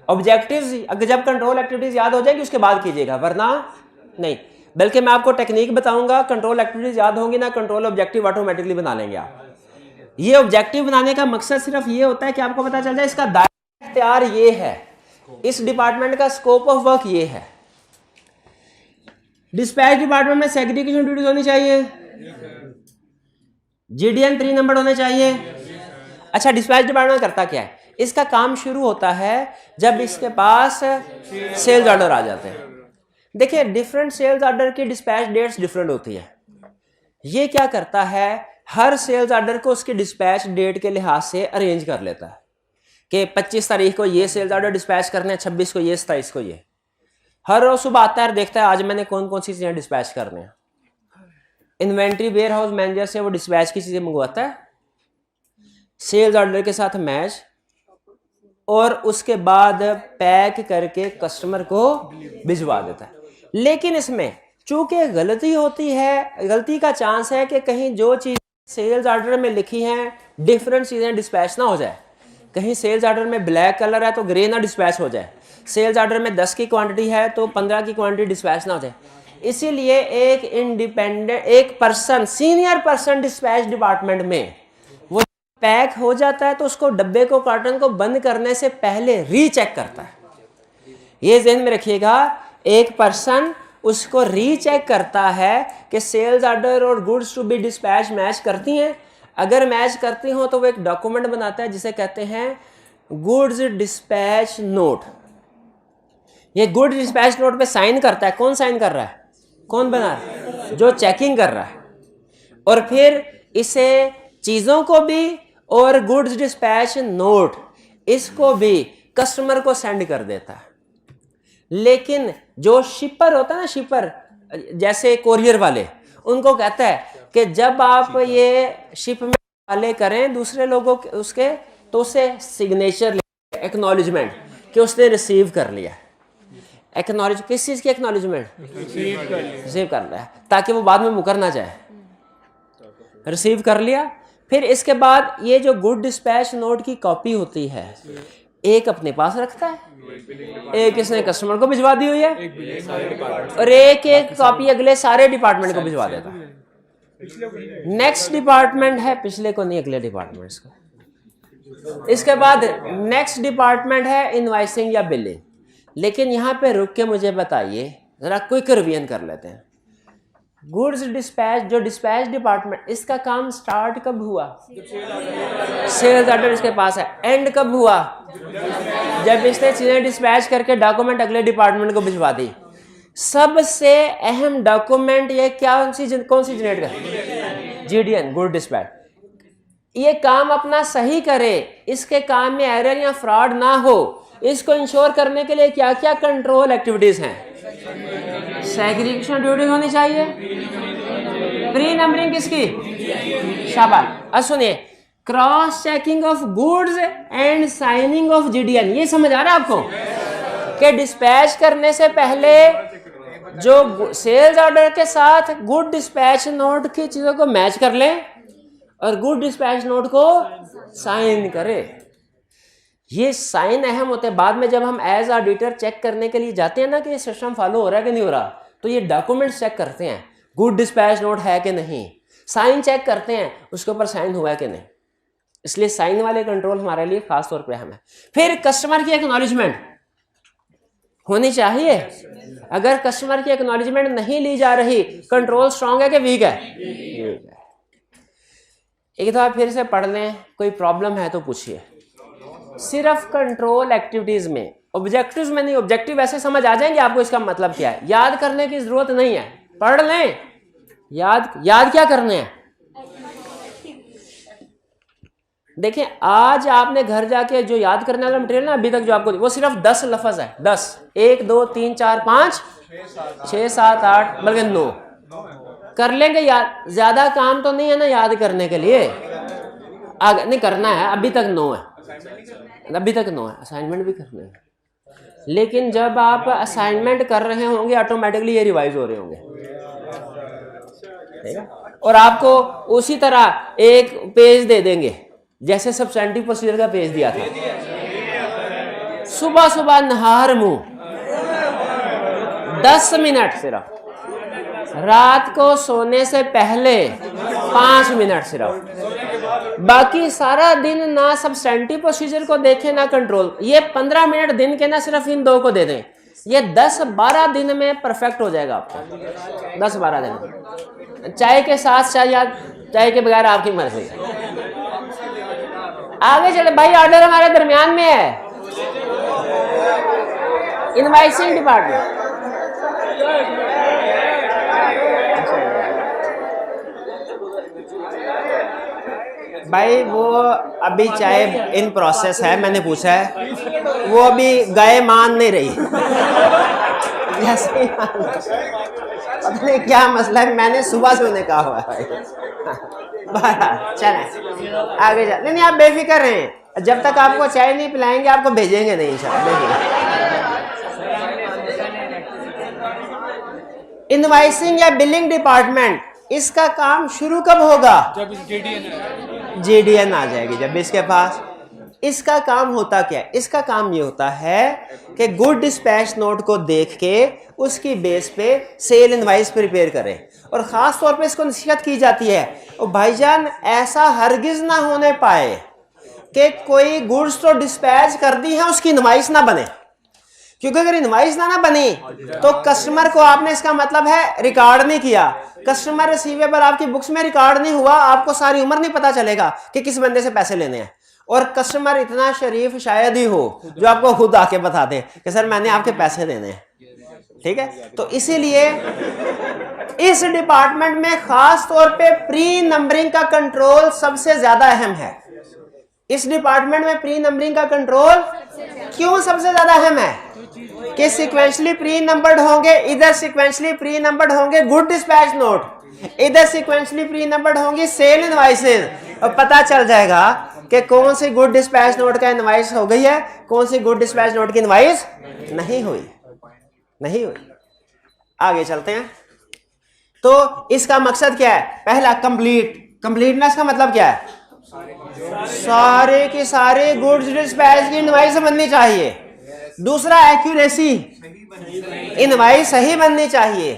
ऑब्जेक्टिव्स अगर जब कंट्रोल एक्टिविटीज याद हो जाएगी उसके बाद कीजिएगा, वरना नहीं। बल्कि मैं आपको टेक्निक बताऊंगा, कंट्रोल एक्टिविटीज याद होंगी ना, कंट्रोल ऑब्जेक्टिव ऑटोमेटिकली बना लेंगे आप। ये ऑब्जेक्टिव बनाने का मकसद सिर्फ ये होता है कि आपको पता चल जाए इसका दायरा इख्तियार ये है, इस डिपार्टमेंट का स्कोप ऑफ वर्क ये है। डिस्पैच डिपार्टमेंट में सेग्रीगेशन ड्यूटीज होनी चाहिए, जीडीएन 3 नंबर होने चाहिए। अच्छा, डिस्पैच डिपार्टमेंट करता क्या है? इसका काम शुरू होता है जब इसके पास सेल्स ऑर्डर आ जाते हैं। देखिए, डिफरेंट सेल्स ऑर्डर की डिस्पैच डेट्स डिफरेंट होती है। ये क्या करता है, हर सेल्स ऑर्डर को उसकी डिस्पैच डेट के लिहाज से अरेंज कर लेता है कि 25 तारीख को ये सेल्स ऑर्डर डिस्पैच करने हैं, 26 को ये, 27 को ये। हर रोज सुबह आता है, देखता है आज मैंने कौन कौन सी चीजें डिस्पैच करने हैं। इन्वेंट्री वेयर हाउस मैनेजर से वो डिस्पैच की चीजें मंगवाता है, सेल्स ऑर्डर के साथ मैच, और उसके बाद पैक करके कस्टमर को भिजवा देता है। लेकिन इसमें चूंकि गलती होती है, गलती का चांस है कि कहीं जो चीज सेल्स ऑर्डर में लिखी हैं डिफरेंट चीजें डिस्पैच ना हो जाए। कहीं सेल्स ऑर्डर में ब्लैक कलर है तो ग्रे ना डिस्पैच हो जाए, सेल्स ऑर्डर में 10 की क्वांटिटी है तो 15 की क्वांटिटी डिस्पैच ना हो जाए। इसीलिए एक इंडिपेंडेंट, एक person, senior person dispatch department में वो पैक हो जाता है तो उसको डब्बे को, कार्टन को बंद करने से पहले रीचेक करता है। ये ध्यान में रखिएगा, एक पर्सन उसको रीचेक करता है कि सेल्स ऑर्डर और goods to be dispatch match करती हैं। अगर मैच करती हो तो वो एक डॉक्यूमेंट बनाता है जिसे कहते हैं गुड्स डिस्पैच नोट। ये गुड डिस्पैच नोट पे साइन करता है। कौन साइन कर रहा है? कौन बना रहा है? जो चेकिंग कर रहा है। और फिर इसे चीजों को भी और गुड्स डिस्पैच नोट इसको भी कस्टमर को सेंड कर देता है। लेकिन जो शिपर होता है ना, शिपर जैसे कोरियर वाले, उनको कहता है कि जब आप ये शिप में वाले करें दूसरे लोगों के उसके, तो उसे सिग्नेचर, एक्नॉलेजमेंट कि उसने रिसीव कर लिया। एक्नॉलेज किस चीज की? एक्नॉलेजमेंट रिसीव कर लिया, ताकि वो बाद में मुकर ना जाए। रिसीव कर लिया। फिर इसके बाद ये जो गुड डिस्पैच नोट की कॉपी होती है, एक अपने पास रखता है, एक इसने कस्टमर को भिजवा दी हुई है, और एक एक कॉपी अगले सारे डिपार्टमेंट को भिजवा देता है। नेक्स्ट डिपार्टमेंट है, पिछले को नहीं, अगले डिपार्टमेंट्स को। इसके बाद नेक्स्ट डिपार्टमेंट है इनवाइसिंग या बिलिंग। लेकिन यहां पे रुक के मुझे बताइए, जरा क्विक रिवीजन कर लेते हैं। गुड्स डिस्पैच, जो डिस्पैच डिपार्टमेंट, इसका काम स्टार्ट कब हुआ? सेल्स ऑर्डर इसके पास है। एंड कब हुआ? जब इसने चीजें डिस्पैच करके डॉक्यूमेंट अगले डिपार्टमेंट को भिजवा दी। सबसे अहम डॉक्यूमेंट ये कौन सी जनरेट कर? GDN, good dispatch. ये काम अपना सही करे, इसके काम में एरर या फ्रॉड ना हो, इसको इंश्योर करने के लिए क्या क्या कंट्रोल एक्टिविटीज हैं? सेग्रीगेशन ड्यूटी होनी चाहिए, प्री नंबरिंग किसकी? शाबाश। अब सुनिए, cross checking of goods and signing off GDN, ये समझ आ रहा है आपको कि डिस्पैच करने से पहले जो सेल्स ऑर्डर के साथ गुड डिस्पैच नोट की चीजों को मैच कर लें और गुड डिस्पैच नोट को साइन करे। ये साइन अहम होते हैं। बाद में जब हम एज ऑडिटर चेक करने के लिए जाते हैं ना कि ये सिस्टम फॉलो हो रहा है कि नहीं हो रहा, तो ये डॉक्यूमेंट्स चेक करते हैं, गुड डिस्पैच नोट है कि नहीं, साइन चेक करते हैं उसके ऊपर साइन हुआ है कि नहीं। इसलिए साइन वाले कंट्रोल हमारे लिए खास तौर पे अहम है। फिर कस्टमर की एक्नॉलेजमेंट होनी चाहिए। अगर कस्टमर की एक्नॉलेजमेंट नहीं ली जा रही, कंट्रोल स्ट्रांग है कि वीक है? एक दफा फिर से पढ़ लें, कोई प्रॉब्लम है तो पूछिए। सिर्फ कंट्रोल एक्टिविटीज में, ऑब्जेक्टिव्स में नहीं। ऑब्जेक्टिव ऐसे समझ आ जाएंगे आपको इसका मतलब क्या है, याद करने की जरूरत नहीं है, पढ़ लें। याद क्या करने हैं? देखिए, आज आपने घर जाके जो याद करने वाला मटेरियल ना अभी तक जो आपको, वो सिर्फ 10 लफ्ज है। 10, 1 2 3 4 5 6 7 8 बल्कि 9 कर लेंगे याद। ज्यादा काम तो नहीं है ना याद करने के लिए, आगे नहीं करना है। अभी तक 9 है, अभी तक 9 है। असाइनमेंट भी करना है, लेकिन जब आप असाइनमेंट कर रहे होंगे ऑटोमेटिकली ये रिवाइज हो रहे होंगे, और आपको उसी तरह एक पेज दे देंगे जैसे सब्सटेंटिव प्रोसीजर का पेज दिया था। सुबह सुबह नहार मुंह 10 मिनट सिर्फ, रात को सोने से पहले 5 मिनट सिर्फ, बाकी सारा दिन ना सब्सटेंटिव प्रोसीजर को देखें ना कंट्रोल। ये 15 मिनट दिन के ना सिर्फ इन 2 को दे दें, ये 10-12 दिन में परफेक्ट हो जाएगा आपका। 10-12 दिन, चाय के साथ चाय के बगैर आपकी मर्जी। आगे चले भाई, ऑर्डर हमारे दरमियान में है, इनवाइसिंग डिपार्टमेंट। भाई वो अभी चाय इन प्रोसेस है, मैंने पूछा है, वो अभी गाय मान नहीं रही। जैसे पता नहीं क्या मसला है, मैंने सुबह से उन्हें कहा हुआ है। चले आगे जा। नहीं आप बेफिक्र रहें, जब तक आपको चाय नहीं पिलाएंगे आपको भेजेंगे नहीं इंशाल्लाह। इनवाइसिंग या बिलिंग डिपार्टमेंट, इसका काम शुरू कब होगा? जब जीडीएन आ जाएगी, जब इसके पास। इसका काम होता क्या है? इसका काम ये होता है कि गुड डिस्पैच नोट को देख के उसकी बेस पे सेल इनवाइस प्रिपेयर करें, और खास तौर पे इसको नसीहत की जाती है, और भाईजान ऐसा हरगिज ना होने पाए कि कोई गुड्स तो डिस्पैच कर दी है उसकी इनवाइस ना बने, क्योंकि अगर इनवाइस ना बनी तो कस्टमर को आपने, इसका मतलब है रिकॉर्ड नहीं किया, कस्टमर रिसीवेबल आपकी बुक्स में रिकॉर्ड नहीं हुआ, आपको सारी उम्र नहीं पता चलेगा कि किस बंदे से पैसे लेने हैं। और कस्टमर इतना शरीफ शायद ही हो जो आपको खुद आके बता दे कि सर मैंने आपके पैसे देने हैं, ठीक है। तो इसीलिए इस डिपार्टमेंट में खास तौर पे प्री नंबरिंग का कंट्रोल सबसे ज्यादा अहम है। इस डिपार्टमेंट में प्री नंबरिंग का कंट्रोल क्यों सबसे ज्यादा अहम है? कि सिक्वेंशली प्री नंबर्ड होंगे, इधर सिक्वेंशली प्री नंबर्ड होंगे गुड डिस्पैच नोट, इधर सिक्वेंशली प्री नंबर्ड होंगी सेल इनवाइसेस, और पता चल जाएगा कि कौन सी गुड डिस्पैच नोट का इनवाइस हो गई है, कौन सी गुड डिस्पैच नोट की इनवाइस नहीं हुई। आगे चलते हैं। तो इसका मकसद क्या है? पहला कंप्लीटनेस का मतलब क्या है? सारे के सारे गुड्स डिस्पैच की इनवाइस बननी चाहिए। दूसरा एक्यूरेसी, इनवाइस सही बननी चाहिए।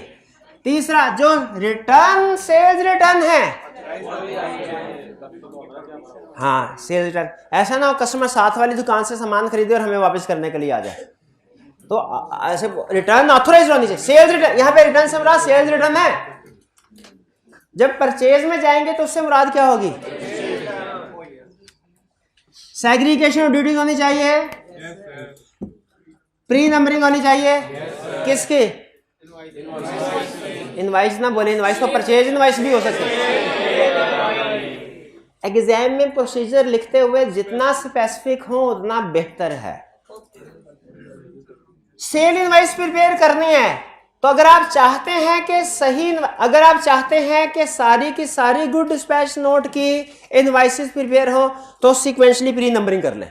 तीसरा जो रिटर्न सेल्स रिटर्न है, हाँ सेल्स रिटर्न, ऐसा ना हो कस्टमर साथ वाली दुकान से सामान खरीदे और हमें वापस करने के लिए आ जाए, तो ऐसे रिटर्न ऑथोराइज होनी चाहिए। सेल्स रिटर्न, यहाँ पे रिटर्न से मुराद सेल्स रिटर्न है। जब परचेज में जाएंगे तो उससे मुराद क्या होगी? सेग्रीगेशन ड्यूटी होनी चाहिए, प्री नंबरिंग होनी चाहिए, किसकी? इनवाइस ना बोले, इनवाइस को परचेज इनवाइस भी हो सकती है। एग्जाम में प्रोसीजर लिखते हुए जितना स्पेसिफिक हो उतना बेहतर है। सेल इनवॉइस प्रिपेयर करनी है तो अगर आप चाहते हैं कि अगर आप चाहते हैं कि सारी की सारी गुड डिस्पैच नोट की इनवॉइसेस प्रिपेयर हो तो सीक्वेंशली प्री नंबरिंग कर लें,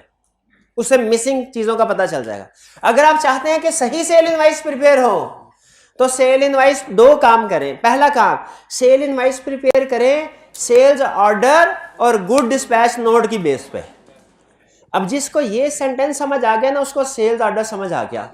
उससे मिसिंग चीजों का पता चल जाएगा। अगर आप चाहते हैं कि सही सेल इनवॉइस प्रिपेयर हो तो सेल इनवॉइस दो काम करें। पहला काम, सेल इनवॉइस प्रिपेयर करें सेल्स ऑर्डर और गुड डिस्पैच नोट की बेस पे। अब जिसको ये सेंटेंस समझ आ गया ना उसको सेल्स ऑर्डर समझ आ गया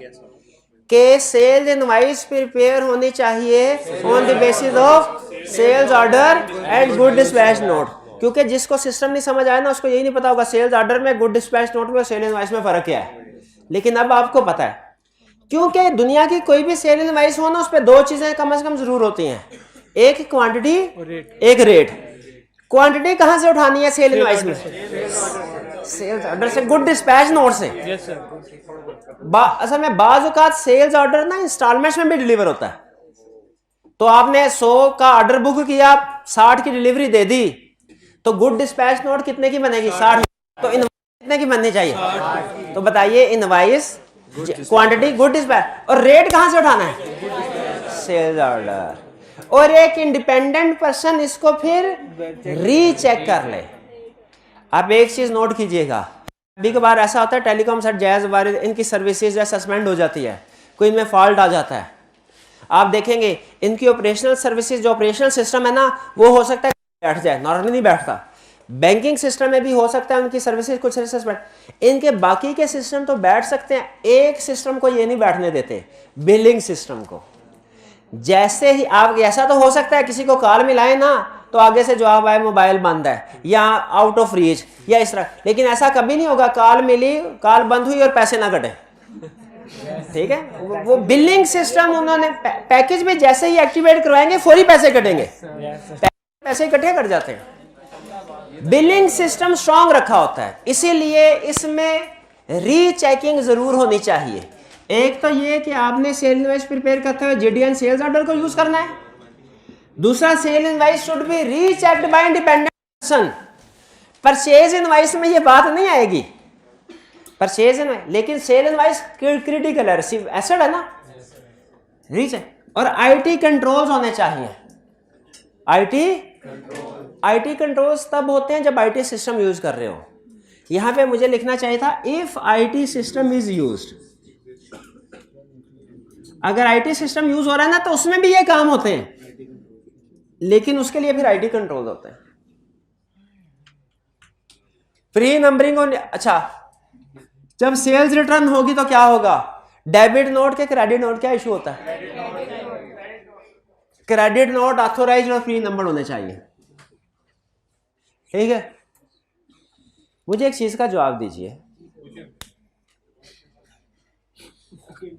कि सेल्स इनवॉइस प्रिपेयर होनी चाहिए on the basis of sales order and good dispatch note. क्योंकि जिसको सिस्टम नहीं समझ आया ना उसको यही नहीं पता होगा सेल्स ऑर्डर में, गुड डिस्पैच नोट में और सेल इनवॉइस में फर्क क्या है। लेकिन अब आपको पता है, क्योंकि दुनिया की कोई भी सेल इनवॉइस हो ना उस पर दो चीजें कम से कम जरूर होती हैं, एक क्वांटिटी, एक रेट। क्वांटिटी कहां से उठानी है सेल इनवॉइस में? सेल्स ऑर्डर से, गुड डिस्पैच नोट से। असल में बाज औकात सेल्स ऑर्डर ना इंस्टॉलमेंट्स में भी डिलीवर होता है। तो आपने 100 का ऑर्डर बुक किया, 60 की डिलीवरी दे दी, तो गुड डिस्पैच नोट कितने की बनेगी? 60। तो इनवॉइस कितने की बननी चाहिए? तो बताइए, इनवॉइस, क्वांटिटी, गुड डिस्पैच, और रेट कहां से उठाना है? Sales order. और एक इंडिपेंडेंट पर्सन इसको फिर रीचेक कर ले। आप एक चीज नोट कीजिएगा, कभी कभार ऐसा होता है टेलीकॉम सेट जैज वाले इनकी सर्विसेज या सस्पेंड हो जाती है, कोई इनमें फॉल्ट आ जाता है। आप देखेंगे इनकी ऑपरेशनल सर्विसेज, जो ऑपरेशनल सिस्टम है ना, वो हो सकता है बैठ जाए, नॉर्मली नहीं बैठता। बैंकिंग सिस्टम में भी हो सकता है उनकी सर्विसेज कुछ सस्पेंड, इनके बाकी के सिस्टम तो बैठ सकते हैं, एक सिस्टम को ये नहीं बैठने देते, बिलिंग सिस्टम को। जैसे ही आप, ऐसा तो हो सकता है किसी को कॉल मिलाए ना तो आगे से जवाब आए मोबाइल बंद है या आउट ऑफ रीच या इस तरह, लेकिन ऐसा कभी नहीं होगा कॉल मिली, कॉल बंद हुई और पैसे ना कटे। ठीक है, वो बिलिंग सिस्टम उन्होंने पैकेज में जैसे ही एक्टिवेट करवाएंगे फौरी पैसे कटेंगे, पैसे इकट्ठे कर जाते हैं। बिलिंग सिस्टम स्ट्रांग रखा होता है, इसीलिए इसमें रीचेकिंग जरूर होनी चाहिए। एक तो ये कि आपने सेल इनवॉइस प्रिपेयर करते हुए जीडीएन सेल्स ऑर्डर को यूज करना है। दूसरा, sale invoice should be rechecked by independent person. Purchase invoice में ये बात नहीं आएगी, परचेज इनवॉइस, लेकिन सेल इनवॉइस क्रिटिकल है, रिसीव एसेट है ना, रीचेक। और आईटी कंट्रोल्स होने चाहिए। आईटी कंट्रोल्स तब होते हैं जब आईटी सिस्टम यूज कर रहे हो। यहां पे मुझे लिखना चाहिए था if IT system is used. अगर आईटी सिस्टम यूज हो रहा है ना तो उसमें भी ये काम होते हैं, लेकिन उसके लिए फिर आईटी कंट्रोल होते हैं। प्री नंबरिंग होने, अच्छा, जब सेल्स रिटर्न होगी तो क्या होगा? डेबिट नोट के क्रेडिट नोट क्या इशू होता है? क्रेडिट नोट ऑथोराइज्ड और प्री नंबर होने चाहिए। ठीक है, मुझे एक चीज का जवाब दीजिए,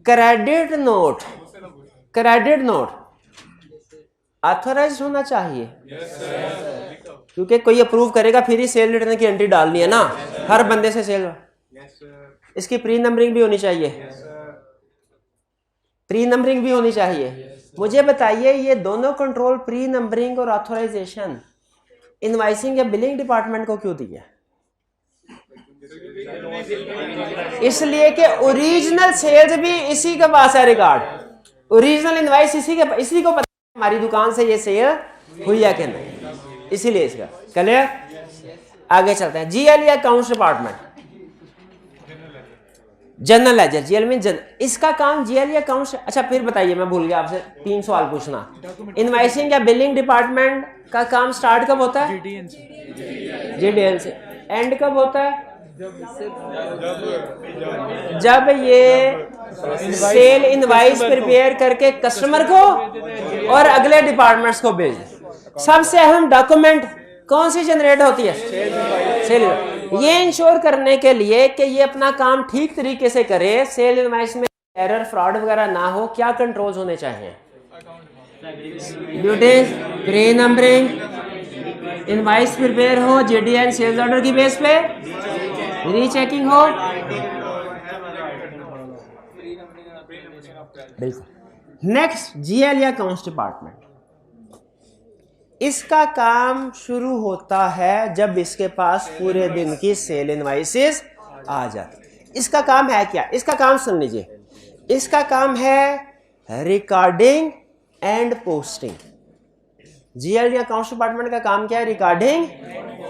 क्रेडिट नोट ऑथोराइज्ड होना चाहिए? क्योंकि कोई अप्रूव करेगा फिर ही सेल रिटर्न की एंट्री डालनी है ना, हर बंदे से सेल। इसकी प्री नंबरिंग भी होनी चाहिए, प्री नंबरिंग भी होनी चाहिए। मुझे बताइए, ये दोनों कंट्रोल, प्री नंबरिंग और ऑथोराइजेशन, इनवाइसिंग या बिलिंग डिपार्टमेंट को क्यों दिया? इसलिए कि ओरिजिनल सेल्स भी इसी के पास है रिकॉर्ड, ओरिजिनल इनवाइस इसी को पता है हमारी दुकान से ये सेल हुई है कि नहीं, इसीलिए इसका क्लियर। आगे चलते हैं। जीएल या accounts department, general ledger, GL में इसका काम जीएल या अकाउंट्स। अच्छा फिर बताइए, मैं भूल गया आपसे 3 सवाल पूछना। इनवाइसिंग या बिलिंग डिपार्टमेंट का काम स्टार्ट कब होता है? जीडीएल से। एंड कब होता है? जब ये सेल इनवाइस प्रिपेयर करके कस्टमर को और अगले डिपार्टमेंट्स को भेज। सबसे अहम डॉक्यूमेंट कौन सी जनरेट होती है? सेल। ये इंश्योर करने के लिए कि ये अपना काम ठीक तरीके से करे, सेल इनवाइस में एरर, फ्रॉड वगैरह ना हो, क्या कंट्रोल्स होने चाहिए? Duties, pre numbering, invoice prepare हो जीडीएन सेल्स ऑर्डर की बेस पे, रीचेकिंग हो। बिल्कुल। नेक्स्ट, जीएल या अकाउंट्स डिपार्टमेंट। इसका काम शुरू होता है जब इसके पास पूरे दिन की सेल इनवाइसेस आ जाती। इसका काम है क्या? इसका काम सुन लीजिए, इसका काम है recording and posting. GLD accounts department का काम क्या है? Recording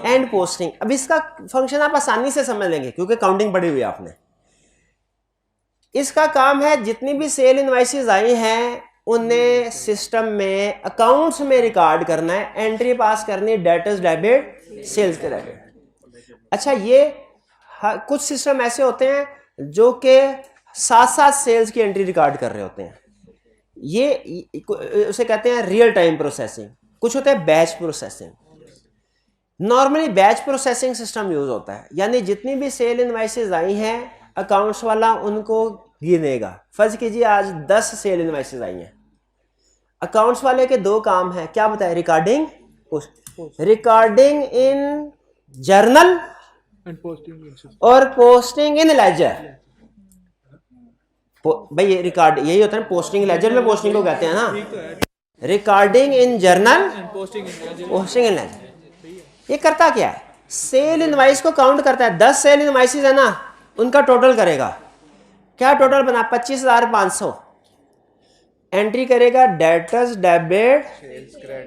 and posting. अब इसका फंक्शन आप आसानी से समझ लेंगे क्योंकि काउंटिंग पढ़ी हुई है आपने। इसका काम है जितनी भी सेल इनवाइसेस आई हैं उन्हें सिस्टम में अकाउंट्स में रिकॉर्ड करना है, एंट्री पास करनी है, डेटर्स डेबिट, सेल्स क्रेडिट। अच्छा, ये कुछ सिस्टम ऐसे होते हैं जो कि साथ साथ सेल्स की एंट्री रिकॉर्ड कर रहे होते हैं, ये उसे कहते हैं रियल टाइम प्रोसेसिंग। कुछ होता है batch processing. Normally batch processing system use होता है, यानी जितनी भी सेल इनवाइसेस आई हैं अकाउंट्स वाला उनको गिनेगा। फर्ज कीजिए आज 10 सेल इनवाइसेस आई हैं, अकाउंट्स वाले के दो काम हैं, क्या बताए? रिकॉर्डिंग, रिकॉर्डिंग इन जर्नल और पोस्टिंग इन लेजर। भाई ये रिकॉर्ड यही होता है, पोस्टिंग लेजर में पोस्टिंग को कहते हैं ना, recording in journal, posting in ledger. ये करता क्या है? सेल इनवाइस को काउंट करता है। 10 सेल इनवाइसेस है ना, उनका टोटल करेगा। क्या टोटल बना? 25,500। एंट्री करेगा डेटर्स डेबिट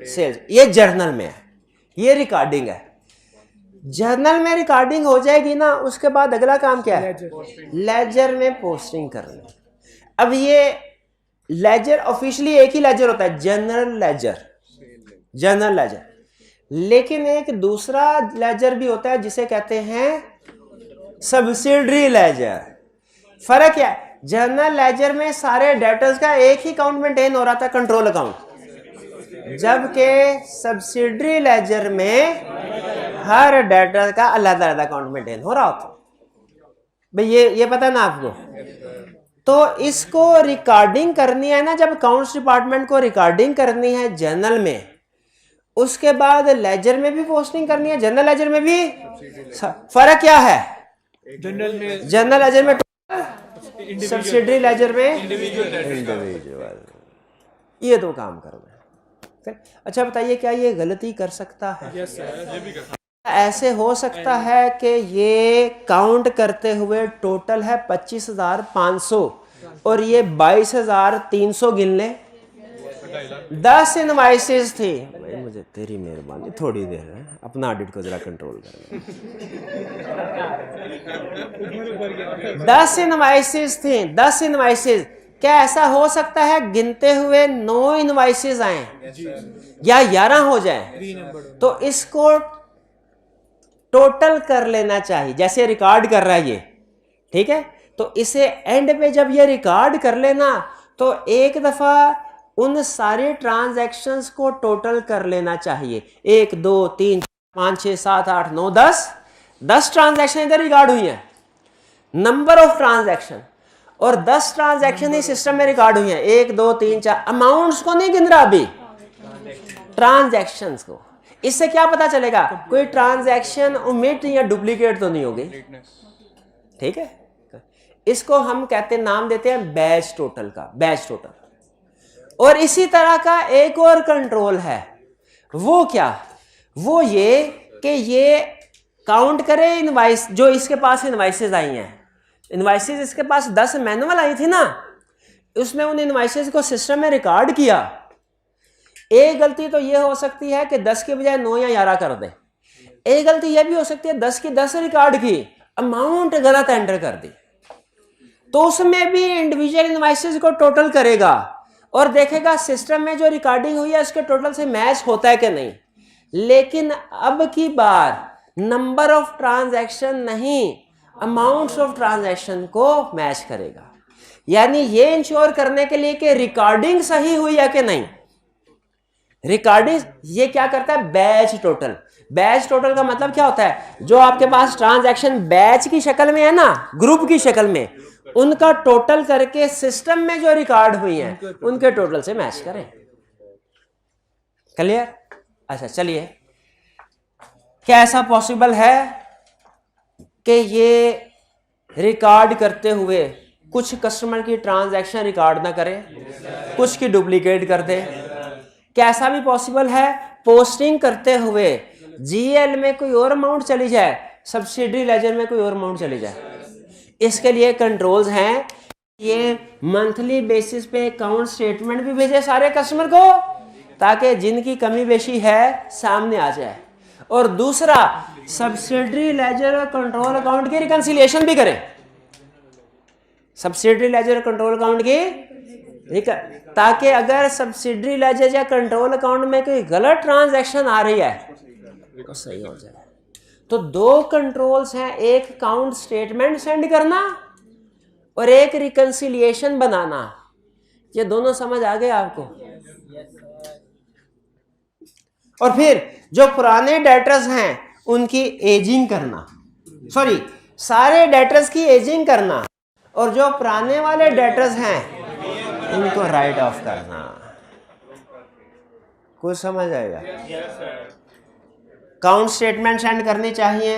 सेल्स, ये जर्नल में है, ये रिकॉर्डिंग है। जर्नल में रिकॉर्डिंग हो जाएगी ना, उसके बाद अगला काम क्या है? लेजर में पोस्टिंग करना। अब ये लेजर ऑफिशियली एक ही लेजर होता है, जनरल लेजर, जनरल लेजर। लेकिन एक दूसरा लेजर भी होता है जिसे कहते हैं सब्सिडरी लेजर। फर्क क्या है? जनरल लेजर में सारे डेटर्स का एक ही अकाउंट मेंटेन हो रहा था, कंट्रोल अकाउंट, जबकि सब्सिडरी लेजर में हर डेटर का अलग अलग अकाउंट मेंटेन हो रहा होता। भाई ये पता है ना आपको? तो इसको रिकॉर्डिंग करनी है ना, जब अकाउंट्स डिपार्टमेंट को रिकॉर्डिंग करनी है जनरल में, उसके बाद लेजर में भी पोस्टिंग करनी है, जनरल लेजर में भी। फर्क क्या है? जनरल लेजर में सब्सिडरी लेजर में इंडिविजुअल। ये दो काम करना है। अच्छा बताइए, क्या ये गलती कर सकता है? यस सर, ये भी कर। ऐसे हो सकता है कि ये काउंट करते हुए टोटल है 25,500 और ये 22,300 गिन ले। 10 इनवाइसेस थी। भाई मुझे तेरी मेहरबानी, थोड़ी देर है, अपना ऑडिट को जरा कंट्रोल करना। 10 इनवाइसेस थी, 10 इनवाइसेस। क्या ऐसा हो सकता है गिनते हुए 9 इनवाइसेस आए या 11 हो जाए? तो इसको टोटल कर लेना चाहिए, जैसे रिकॉर्ड कर रहा है ये, ठीक है? तो इसे एंड पे जब ये रिकॉर्ड कर लेना तो एक दफा उन सारे ट्रांजैक्शंस को टोटल कर लेना चाहिए। 1 2 3 5 6 7 8 9 10 ट्रांजैक्शन इधर रिकॉर्ड हुई है, नंबर ऑफ ट्रांजैक्शन, और 10 ट्रांजैक्शन ही सिस्टम में रिकॉर्ड हुई है। 1 2 3 4, अमाउंट्स को नहीं गिन रहा अभी, ट्रांजैक्शंस को। इससे क्या पता चलेगा? कोई ट्रांजैक्शन ओमिट या डुप्लीकेट तो नहीं होगी, ठीक है? इसको हम कहते हैं, नाम देते हैं बैच टोटल का, बैच टोटल। और इसी तरह का एक और कंट्रोल है, वो क्या? वो ये कि ये काउंट करे इनवाइस, जो इसके पास इनवाइसेस आई हैं। इनवाइसेस इसके पास 10 मैनुअल आई थी ना, उसने उन इनवाइसेस को सिस्टम में रिकॉर्ड किया। एक गलती तो ये हो सकती है कि 10 के बजाय 9 या 11 कर दे। एक गलती ये भी हो सकती है 10 की 10 रिकॉर्ड की, अमाउंट गलत एंटर कर दी। तो उसमें भी इंडिविजुअल इनवाइसेस को टोटल करेगा और देखेगा सिस्टम में जो रिकॉर्डिंग हुई है उसके टोटल से मैच होता है कि नहीं। लेकिन अब की बार नंबर ऑफ ट्रांजैक्शन नहीं, अमाउंट्स ऑफ ट्रांजैक्शन को मैच करेगा। यानी ये इंश्योर करने के लिए कि रिकॉर्डिंग सही हुई है कि नहीं, रिकॉर्डिंग ये क्या करता है? Batch total. बैच टोटल का मतलब क्या होता है? जो आपके पास ट्रांजैक्शन बैच की शक्ल में है ना, ग्रुप की शक्ल में, उनका टोटल करके सिस्टम में जो रिकॉर्ड हुई हैं उनके टोटल से मैच करें। क्लियर? अच्छा चलिए, क्या ऐसा पॉसिबल है कि ये रिकॉर्ड करते हुए कुछ कस्टमर की ट्रांजैक्शन रिकॉर्ड ना करे, कुछ की डुप्लीकेट कर दे? क्या ऐसा भी पॉसिबल है पोस्टिंग करते हुए जीएल में कोई और अमाउंट चली जाए, सब्सिडरी लेजर में कोई और अमाउंट चली जाए, इसके लिए कंट्रोल्स हैं। ये मंथली बेसिस पे अकाउंट स्टेटमेंट भी भेजे सारे कस्टमर को, ताकि जिनकी कमी बेशी है सामने आ जाए। और दूसरा, सब्सिडरी लेजर और कंट्रोल अकाउंट की रिकंसिलिएशन भी करें, सब्सिडरी लेजर और कंट्रोल अकाउंट की, ताकि अगर सब्सिडरी लेजर या कंट्रोल अकाउंट में कोई गलत ट्रांजैक्शन आ रही है तो सही हो जाए। तो दो कंट्रोल्स हैं, एक अकाउंट स्टेटमेंट सेंड करना और एक रिकंसिलिएशन बनाना। ये दोनों समझ आ गए आपको? और फिर जो पुराने डेटर्स हैं उनकी एजिंग करना, सॉरी सारे डेटर्स की एजिंग करना, और जो पुराने वाले डेटर्स हैं उनको राइट ऑफ करना। कुछ समझ आएगा? अकाउंट स्टेटमेंट सेंड करनी चाहिए,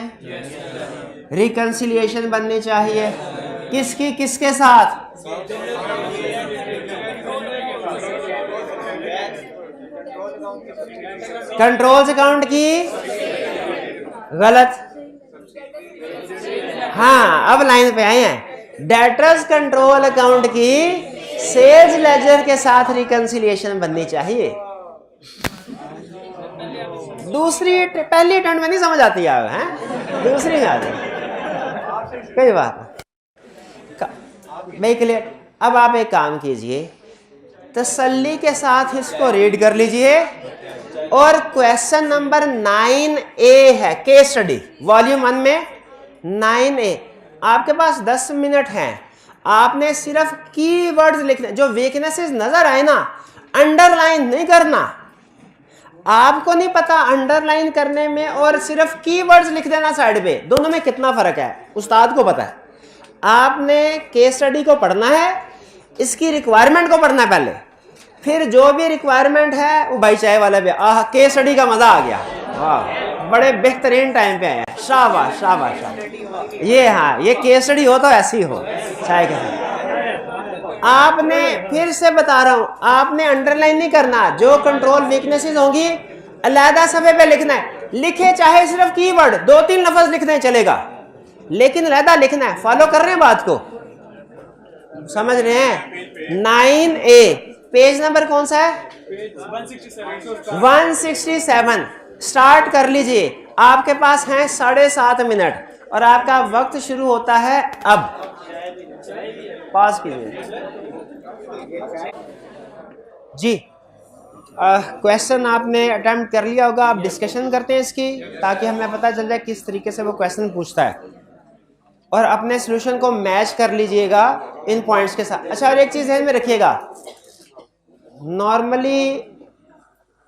रिकंसिलिएशन बननी चाहिए, किसकी किसके साथ? कंट्रोल्स अकाउंट की गलत, हाँ अब लाइन पे आए हैं। डेटर्स कंट्रोल अकाउंट की सेल्स लेजर के साथ रिकंसिलिएशन बननी चाहिए। दूसरी पहली अटेम्प्ट में नहीं समझ आती है, दूसरी में आती कई बात नहीं क्लियर। अब आप एक काम कीजिए, तसल्ली के साथ इसको रीड कर लीजिए, और क्वेश्चन नंबर 9A है केस स्टडी वॉल्यूम 1 में 9A। आपके पास 10 मिनट हैं, आपने सिर्फ कीवर्ड्स लिखने, जो वीकनेसेस नजर आए ना अंडरलाइन नहीं करना। आपको नहीं पता अंडरलाइन करने में और सिर्फ कीवर्ड्स लिख देना साइड पे, दोनों में कितना फर्क है उस्ताद को पता है। आपने केस स्टडी को पढ़ना है, इसकी रिक्वायरमेंट को पढ़ना है पहले, फिर जो भी रिक्वायरमेंट है वो भाई चाय वाला भी, आह केस स्टडी का मजा आ गया, वाह बड़े बेहतरीन टाइम पे आया, शाबाश शाबाश शाबाश। ये हाँ ये केस स्टडी हो तो ऐसी हो चाय के साथ। आपने फिर से बता रहा हूं, आपने अंडरलाइन नहीं करना, जो कंट्रोल वीकनेसेस होंगी अलहदा सफे पे लिखना है, लिखे चाहे सिर्फ कीवर्ड 2-3 लफ्ज लिख दें चलेगा, लेकिन अलहदा लिखना है। फॉलो कर रहे हैं बात को, समझ रहे हैं? 9A पेज नंबर कौन सा है? 167। स्टार्ट कर लीजिए, आपके पास हैं 7.5 मिनट और आपका वक्त शुरू होता है अब। पास कीजिए जी। क्वेश्चन आपने अटेम्प्ट कर लिया होगा, आप डिस्कशन करते हैं इसकी, ताकि हमें पता चल जाए किस तरीके से वो क्वेश्चन पूछता है, और अपने सॉल्यूशन को मैच कर लीजिएगा इन पॉइंट्स के साथ। अच्छा, और एक चीज ध्यान में रखिएगा, नॉर्मली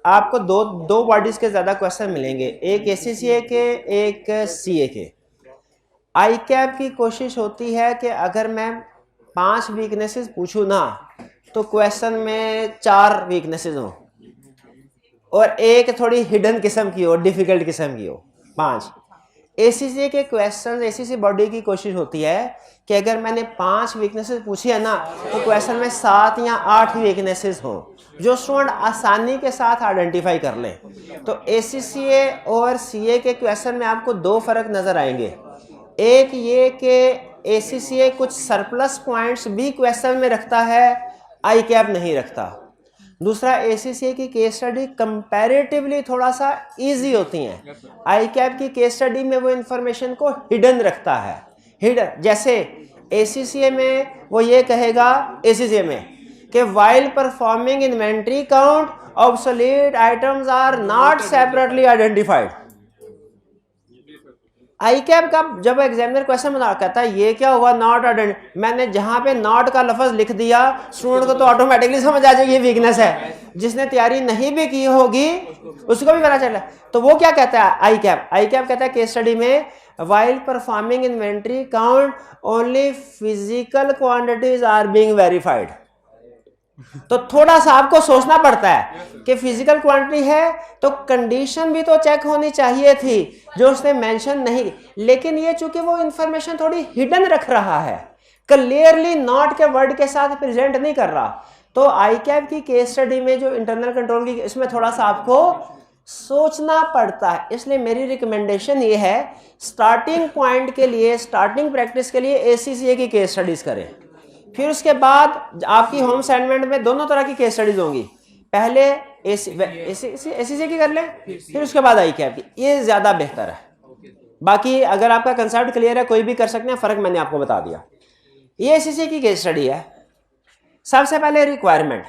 आपको दो बॉडीज के ज्यादा क्वेश्चन मिलेंगे, एक ACCA के, एक CA के। ICAP की कोशिश होती है कि अगर मैं 5 वीकनेसेस पूछूं ना तो क्वेश्चन में 4 वीकनेसेस हो और एक थोड़ी हिडन किस्म की हो, डिफिकल्ट किस्म की हो, 5। ACCA के क्वेश्चन, ACCA बॉडी की कोशिश होती है कि अगर मैंने 5 वीकनेसेस पूछी है ना तो क्वेश्चन में 7 या 8 वीकनेसेस हो, जो स्टूडेंट आसानी के साथ आइडेंटिफाई कर लें। तो ACCA और CA के क्वेश्चन में आपको 2 फर्क नजर आएंगे। एक ये कि ACCA कुछ सरप्लस पॉइंट्स भी क्वेश्चन में रखता है, ICAP नहीं रखता। दूसरा, ACCA की केस स्टडी कंपैरेटिवली थोड़ा सा इजी होती हैं, ICAP की केस स्टडी में वो इंफॉर्मेशन को हिडन रखता है। हिडन जैसे ACCA में वो ये कहेगा, ACCA में कि while performing inventory count, obsolete items are not separately identified। ICAP का जब एग्जामिनर क्वेश्चन बना कहता है ये क्या हुआ, नॉट आइडेंटिफाइड, मैंने जहां पे नॉट का लफ्ज लिख दिया स्टूडेंट को तो ऑटोमेटिकली समझ आ जाएगी ये वीकनेस है। जिसने तैयारी नहीं भी की होगी उसको भी पता चला। तो वो क्या कहता है ICAP कहता है केस स्टडी में while performing inventory count only physical quantities are being verified। तो थोड़ा सा आपको सोचना पड़ता है कि फिजिकल क्वांटिटी है तो कंडीशन भी तो चेक होनी चाहिए थी जो उसने मेंशन नहीं, लेकिन ये चूंकि वो इंफॉर्मेशन थोड़ी हिडन रख रहा है, क्लियरली नॉट के वर्ड के साथ प्रेजेंट नहीं कर रहा। तो ICAP की केस स्टडी में जो इंटरनल कंट्रोल की, इसमें थोड़ा सा आपको सोचना पड़ता है। इसलिए मेरी रिकमेंडेशन ये है, स्टार्टिंग पॉइंट के लिए, स्टार्टिंग प्रैक्टिस के लिए ACCA की केस स्टडीज करें। फिर उसके बाद आपकी होम असाइनमेंट में दोनों तरह की केस स्टडीज होंगी। पहले ACCA की कर लें, फिर उसके बाद ICAP की, ये ज़्यादा बेहतर है। बाकी अगर आपका कंसेप्ट क्लियर है, कोई भी कर सकते हैं, फ़र्क मैंने आपको बता दिया। ये ACCA की केस स्टडी है। सबसे पहले रिक्वायरमेंट,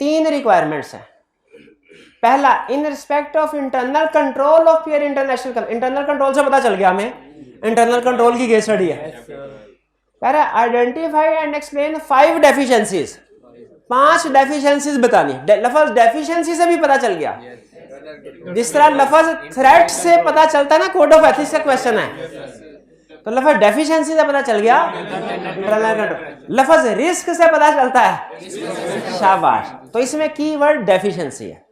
3 रिक्वायरमेंट्स हैं। पहला, in respect of internal control of your international, internal control से पता चल गया हमें इंटरनल कंट्रोल की केस स्टडी है। पहला, identify and explain 5 deficiencies, 5 deficiencies बतानी। लफ्ज डेफिशिएंसी से भी पता चल गया, जिस तरह लफ्ज थ्रेट से पता चलता है ना, कोड ऑफ एथिक्स का क्वेश्चन है, तो लफ्ज डेफिशिएंसी से पता चल गया इंटरनल कंट्रोल। लफ्ज रिस्क से पता चलता है, शाबाश, तो इसमें कीवर्ड डेफिशिएंसी है।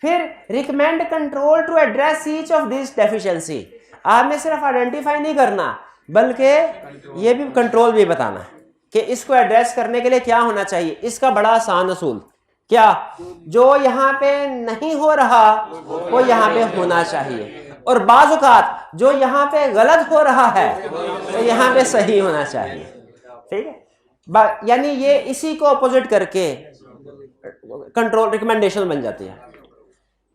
फिर recommend control to address each of this deficiency, आपने सिर्फ आइडेंटिफाई नहीं करना बल्कि ये भी कंट्रोल भी बताना है कि इसको एड्रेस करने के लिए क्या होना चाहिए। इसका बड़ा आसान असूल क्या, जो यहाँ पे नहीं हो रहा वो यहाँ पे होना चाहिए, और बाज़ औक़ात जो यहाँ पे गलत हो रहा है तो यहाँ पे सही होना चाहिए। ठीक है, यानी ये इसी को अपोजिट करके कंट्रोल रिकमेंडेशन बन जाती है।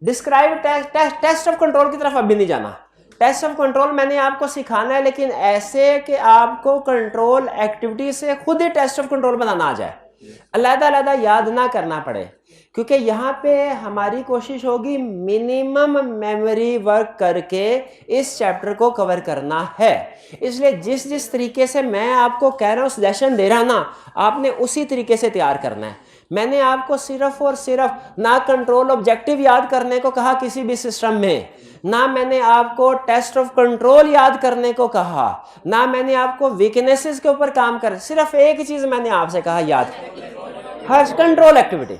डिस्क्राइब टेस्ट ऑफ कंट्रोल की तरफ अभी नहीं जाना। टेस्ट ऑफ कंट्रोल मैंने आपको सिखाना है, लेकिन ऐसे कि आपको कंट्रोल एक्टिविटी से खुद ही टेस्ट ऑफ कंट्रोल बनाना आ जाए, अलग-अलग याद ना करना पड़े, क्योंकि यहाँ पे हमारी कोशिश होगी मिनिमम मेमोरी वर्क करके इस चैप्टर को कवर करना है। इसलिए जिस जिस तरीके से मैं आपको कह रहा हूँ, सजेशन दे रहा ना, आपने उसी तरीके से तैयार करना है। मैंने आपको सिर्फ और सिर्फ ना कंट्रोल ऑब्जेक्टिव याद करने को कहा किसी भी सिस्टम में, ना मैंने आपको टेस्ट ऑफ कंट्रोल याद करने को कहा, ना मैंने आपको वीकनेसेस के ऊपर काम कर, सिर्फ एक ही चीज मैंने आपसे कहा याद, हर कंट्रोल एक्टिविटी।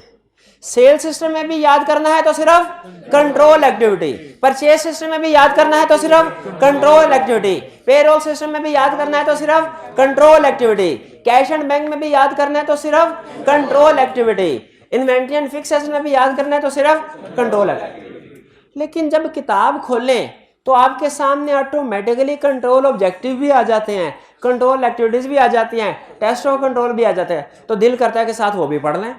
सेल सिस्टम में भी याद करना है तो सिर्फ कंट्रोल एक्टिविटी, परचेज सिस्टम में भी याद करना है तो सिर्फ कंट्रोल एक्टिविटी, पेरोल सिस्टम में भी याद करना है तो सिर्फ control activity, cash and bank में भी याद करना है तो सिर्फ control activity, inventory and fix asset में भी याद करना है तो सिर्फ कंट्रोल एक्टिविटी। लेकिन जब किताब खोलें तो आपके सामने ऑटोमेटिकली कंट्रोल ऑब्जेक्टिव भी आ जाते हैं, कंट्रोल एक्टिविटीज भी आ जाती हैं, टेस्ट ऑफ कंट्रोल भी आ जाते हैं, तो दिल करता है कि साथ वो भी पढ़ लें,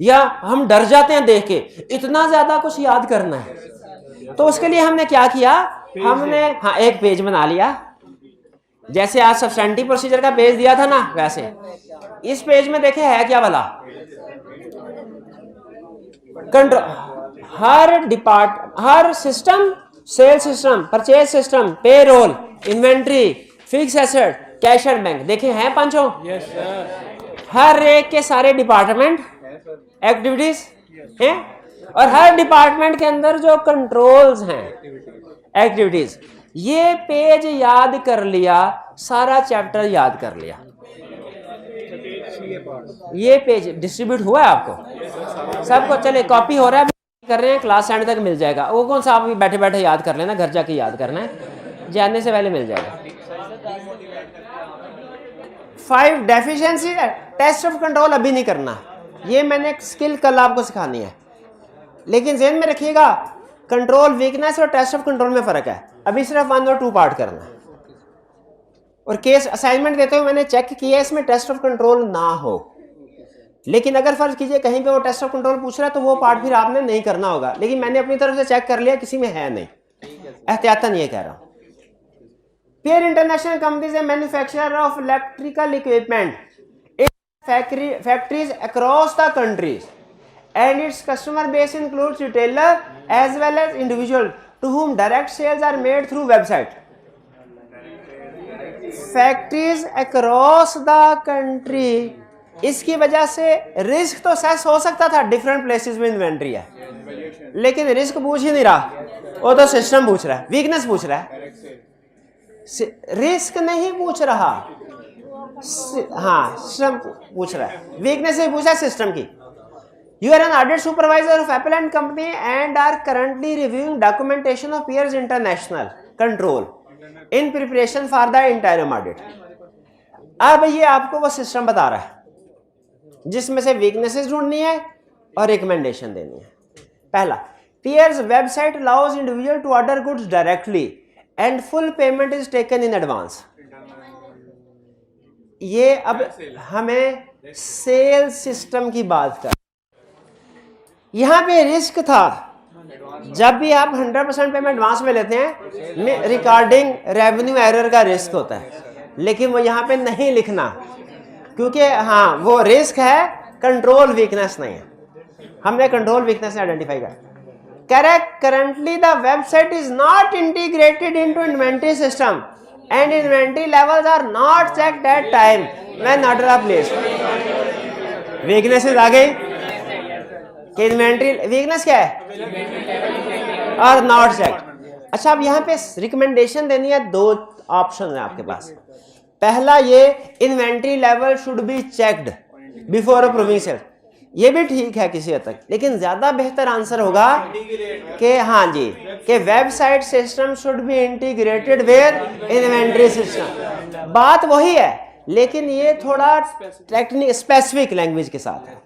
या हम डर जाते हैं देख के इतना ज्यादा कुछ याद करना है। तो उसके लिए हमने क्या किया, हमने एक पेज बना लिया, जैसे आज सब्सटेंटिव प्रोसीजर का पेज दिया था ना, वैसे इस पेज में देखे है क्या भला, कंट्रोल, हर system, sale system, purchase system, payroll, inventory, fix asset, cash and bank, देखे हैं पांचों? yes, हर एक के सारे डिपार्टमेंट एक्टिविटीज हैं, और हर डिपार्टमेंट के अंदर जो कंट्रोल्स हैं, एक्टिविटीज, ये पेज याद कर लिया, सारा चैप्टर याद कर लिया। ये पेज डिस्ट्रीब्यूट हुआ है आपको सबको? चले, कॉपी हो रहा है, कर रहे हैं, क्लास एंड तक मिल जाएगा। वो कौन सा आप बैठे बैठे याद कर लेना, घर जाके याद करना है, जानने से पहले मिल जाएगा। 5 डेफिशिएंसी, टेस्ट ऑफ कंट्रोल अभी नहीं करना, ये मैंने स्किल कल आपको सिखानी है, लेकिन ज़हन में रखिएगा कंट्रोल वीकनेस और टेस्ट ऑफ कंट्रोल में फ़र्क है। अभी सिर्फ 1 और 2 पार्ट करना है, और केस असाइनमेंट देते हुए मैंने चेक किया इसमें टेस्ट ऑफ कंट्रोल ना हो, लेकिन अगर फर्ज कीजिए कहीं पे वो टेस्ट ऑफ कंट्रोल पूछ रहा है तो वो पार्ट फिर आपने नहीं करना होगा, लेकिन मैंने अपनी तरफ से चेक कर लिया किसी में है नहीं, एहतियातन ये कह रहा हूँ। Peer International Company is a manufacturer of electrical equipment in factories across the countries, and its customer base includes retailer as well as individual to whom direct sales are made through website. Factories across the country, इसकी वजह से risk तो cess हो सकता था, different places में inventory है, लेकिन रिस्क पूछ ही नहीं रहा, वो तो सिस्टम पूछ रहा है, वीकनेस पूछ रहा है, रिस्क नहीं पूछ रहा, हाँ सिस्टम पूछ रहा है, वीकनेस ही पूछा सिस्टम की। You are an audit supervisor of Apple and company and are currently reviewing documentation of Pierce international control in preparation for the interim audit. अब ये आपको वो सिस्टम बता रहा है जिसमें से वीकनेसेस ढूंढनी है और रिकमेंडेशन देनी है। पहला, Peer's website allows individual to order goods directly and full payment is taken in advance. ये अब हमें सेल्स सिस्टम की बात कर, यहाँ पे रिस्क था, जब भी आप 100% पेमेंट एडवांस में लेते हैं रिकॉर्डिंग रेवेन्यू एरर का रिस्क होता है, लेकिन वो यहाँ पे नहीं लिखना क्योंकि हाँ वो रिस्क है, कंट्रोल वीकनेस नहीं है। हमने कंट्रोल वीकनेस आइडेंटिफाई किया। Correct, currently the website is not integrated into inventory system and inventory levels are not checked at time when order are placed. Weaknesses आ गई कि इन्वेंटरी वीकनेस क्या है और नॉट चेक्ड। अच्छा, अब यहाँ पे रिकमेंडेशन देनी है, दो ऑप्शन है आपके पास। पहला ये inventory level should be checked before approving sale, ये भी ठीक है किसी हद तक, लेकिन ज्यादा बेहतर आंसर होगा कि हाँ जी कि website system should be integrated with inventory system. बात वही है, लेकिन ये थोड़ा टेक्निक स्पेसिफिक लैंग्वेज के साथ है।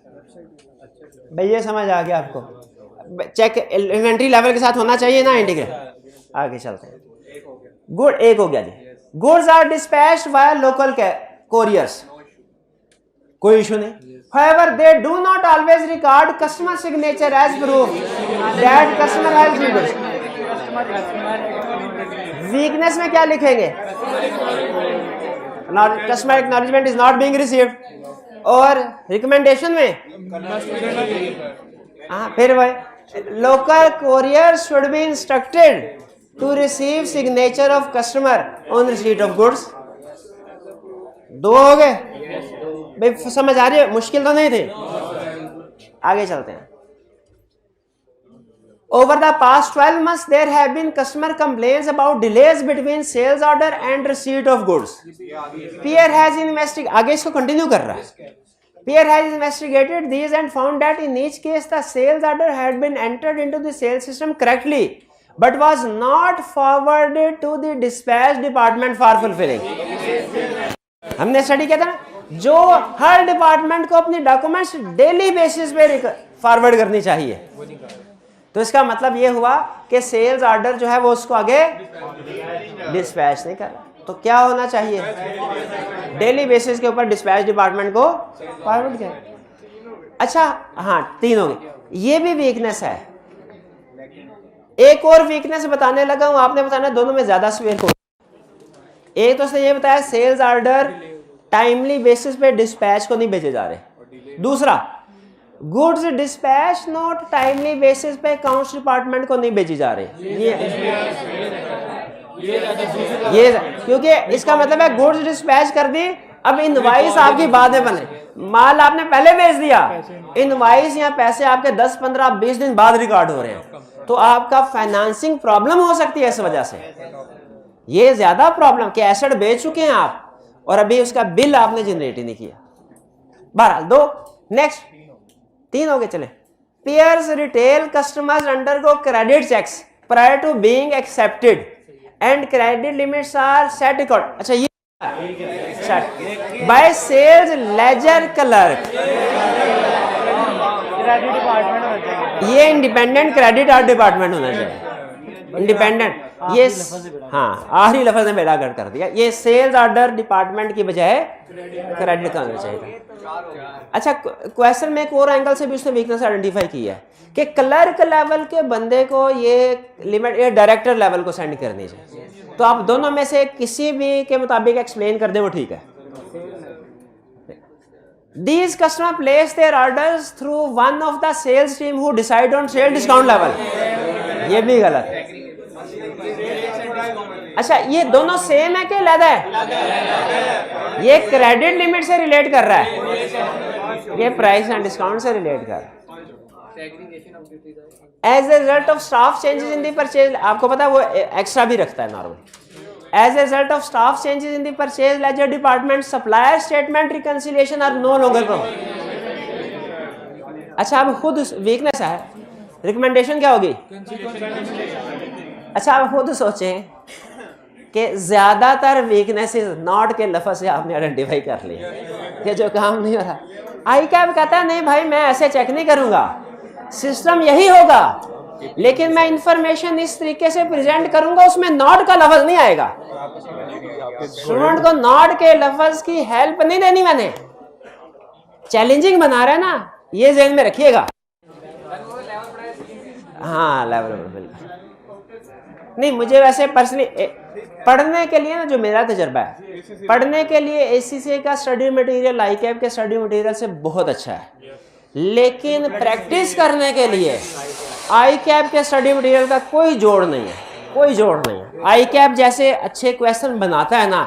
भैया समझ आ गया आपको? चेक इन्वेंटरी लेवल के साथ होना चाहिए ना इंटीग्रेट। आगे चलते हैं। गुड, एक हो गया जी। Goods are dispatched via local couriers, कोई इशू नहीं। However, they do not always record customer signature as proof that customer has goods. Weakness में क्या लिखेंगे? Customer acknowledgement is not being received. और recommendation में हाँ फिर वही local courier should be instructed to receive signature of customer on receipt of goods. दो हो गए भाई, समझ आ रही है? मुश्किल तो नहीं थी। आगे चलते हैं। Over the past 12 months, there have been customer complaints about delays between sales order and receipt of goods. Peer has investigated, आगे इसको कंटिन्यू कर रहा है। Peer has investigated these and found that in each case the sales order had been entered into the sales system correctly, but was not forwarded to the dispatch department for fulfilling. हमने study किया था ना, जो हर department को अपनी documents daily basis पे forward करनी चाहिए। तो इसका मतलब ये हुआ कि सेल्स ऑर्डर जो है वो उसको आगे डिस्पैच नहीं कर रहा। तो क्या होना चाहिए? डेली बेसिस के ऊपर डिस्पैच डिपार्टमेंट को फॉरवर्ड करें। अच्छा हाँ, तीन हो गए। ये भी वीकनेस है। एक और वीकनेस बताने लगा हूं, आपने बताना दोनों में ज्यादा स्वेयर को। एक तो उसने ये बताया सेल्स ऑर्डर टाइमली बेसिस पे डिस्पैच को नहीं भेजे जा रहे। दूसरा, goods dispatch note timely basis पे अकाउंट्स डिपार्टमेंट को नहीं भेजी जा रही। ये क्योंकि इसका मतलब है गुड्स डिस्पैच कर दी, अब इनवॉइस आपकी बाद में बने। माल आपने पहले भेज दिया, इनवॉइस या पैसे आपके 10, 15, 20 दिन बाद रिकॉर्ड हो रहे हैं, तो आपका फाइनेंसिंग प्रॉब्लम हो सकती है इस वजह से। ये ज्यादा प्रॉब्लम कि एसेट बेच चुके हैं आप और अभी उसका बिल आपने जनरेट ही नहीं किया। बहरहाल दो। नेक्स्ट, तीन हो गए। चले। Peer's retail customers undergo credit checks prior to being accepted and credit limits are set according. अच्छा ये by sales ledger clerk, ये इंडिपेंडेंट क्रेडिट आर्ट डिपार्टमेंट होना चाहिए। इंडिपेंडेंट, ये हाँ आखिरी लफ्ज ने बेड़ागर्द कर दिया। ये सेल्स ऑर्डर डिपार्टमेंट की बजाय क्रेडिट का होना चाहिए। अच्छा, क्वेश्चन में एक और एंगल से भी उसने वीकनेस आइडेंटिफाई की है कि क्लर्क लेवल के बंदे को ये लिमिट ये डायरेक्टर लेवल को सेंड करनी चाहिए। तो आप दोनों में से किसी भी के मुताबिक एक्सप्लेन कर दे, वो ठीक है। These customer place their orders through one of the sales team who decide on sale discount level. ये भी गलत है। अच्छा, ये दोनों सेम है कि अलग है? ये क्रेडिट लिमिट से रिलेट कर रहा है, ये प्राइस एंड डिस्काउंट से रिलेट कर रहा है। As a result of staff changes in the purchase, आपको पता है वो एक्स्ट्रा भी रखता है normally. As a result of staff changes in the purchase ledger department, supplier statement reconciliation are no longer performed. अच्छा, अब खुद वीकनेस है, रिकमेंडेशन क्या होगी? अच्छा, अब खुद सोचें कि ज्यादातर वीकनेसेस नॉट के लफ्ज से आपने आइडेंटिफाई कर ली कि जो काम नहीं हो रहा। आई कैब कहता है नहीं भाई मैं ऐसे चेक नहीं करूंगा, सिस्टम यही होगा लेकिन मैं इंफॉर्मेशन इस तरीके से प्रेजेंट करूंगा उसमें नॉट का लफ्ज नहीं आएगा। स्टूडेंट को नॉट के लफ्ज की हेल्प नहीं देनी मैंने, चैलेंजिंग बना रहा है ना, ये ज़हन में रखिएगा। हाँ लेवल बिल्कुल नहीं, मुझे वैसे पर्सनली पढ़ने के लिए ना, जो मेरा तजर्बा है पढ़ने के लिए ACCA का स्टडी मटेरियल ICAP के स्टडी मटेरियल से बहुत अच्छा है, लेकिन प्रैक्टिस करने के लिए ICAP के स्टडी मटेरियल का कोई जोड़ नहीं है, कोई जोड़ नहीं है। ICAP जैसे अच्छे क्वेश्चन बनाता है ना,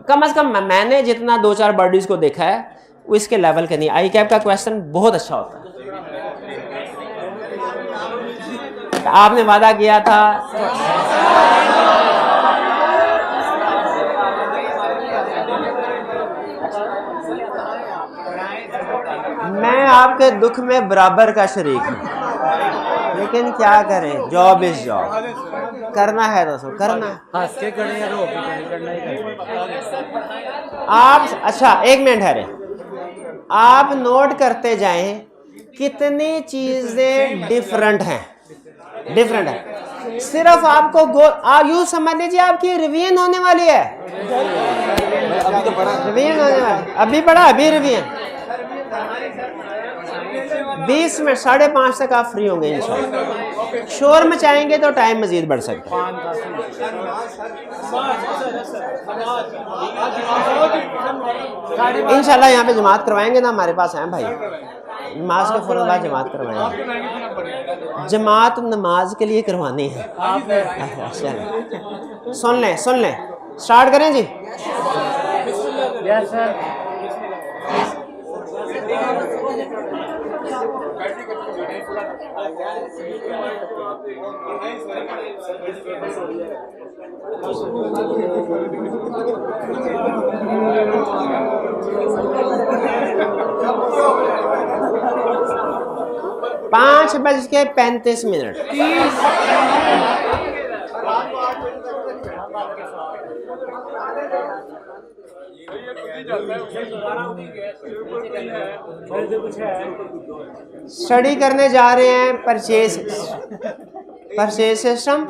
कम से कम मैंने जितना 2-4 बॉडीज को देखा है वो इसके लेवल के नहीं। ICAP का क्वेश्चन बहुत अच्छा होता है। आपने वादा किया था मैं आपके दुख में बराबर का शरीक हूँ, लेकिन क्या करें, जॉब इज जॉब, करना है दोस्तों, करना आप। अच्छा एक मिनट है, आप नोट करते जाएं कितनी चीजें डिफरेंट हैं, डिफरेंट है। सिर्फ आपको यूं समझ लीजिए आपकी रिवीजन होने वाली है, रिवीजन होने वाली, अभी पढ़ा अभी रिवीजन 20 मिनट 5:30 तक आप फ्री होंगे इंशाल्लाह। शोर मचाएंगे तो टाइम मजीद बढ़ सकता है। इंशाल्लाह यहाँ पे जमात करवाएंगे ना, हमारे पास हैं भाई, नमाज के फौरन बाद जमात करवाएंगे, जमात नमाज के लिए करवानी है। सुन लें स्टार्ट करें जी। Yes sir. पाँच बज के 35 मिनट। स्टडी करने जा रहे हैं परचेज सिस्टम।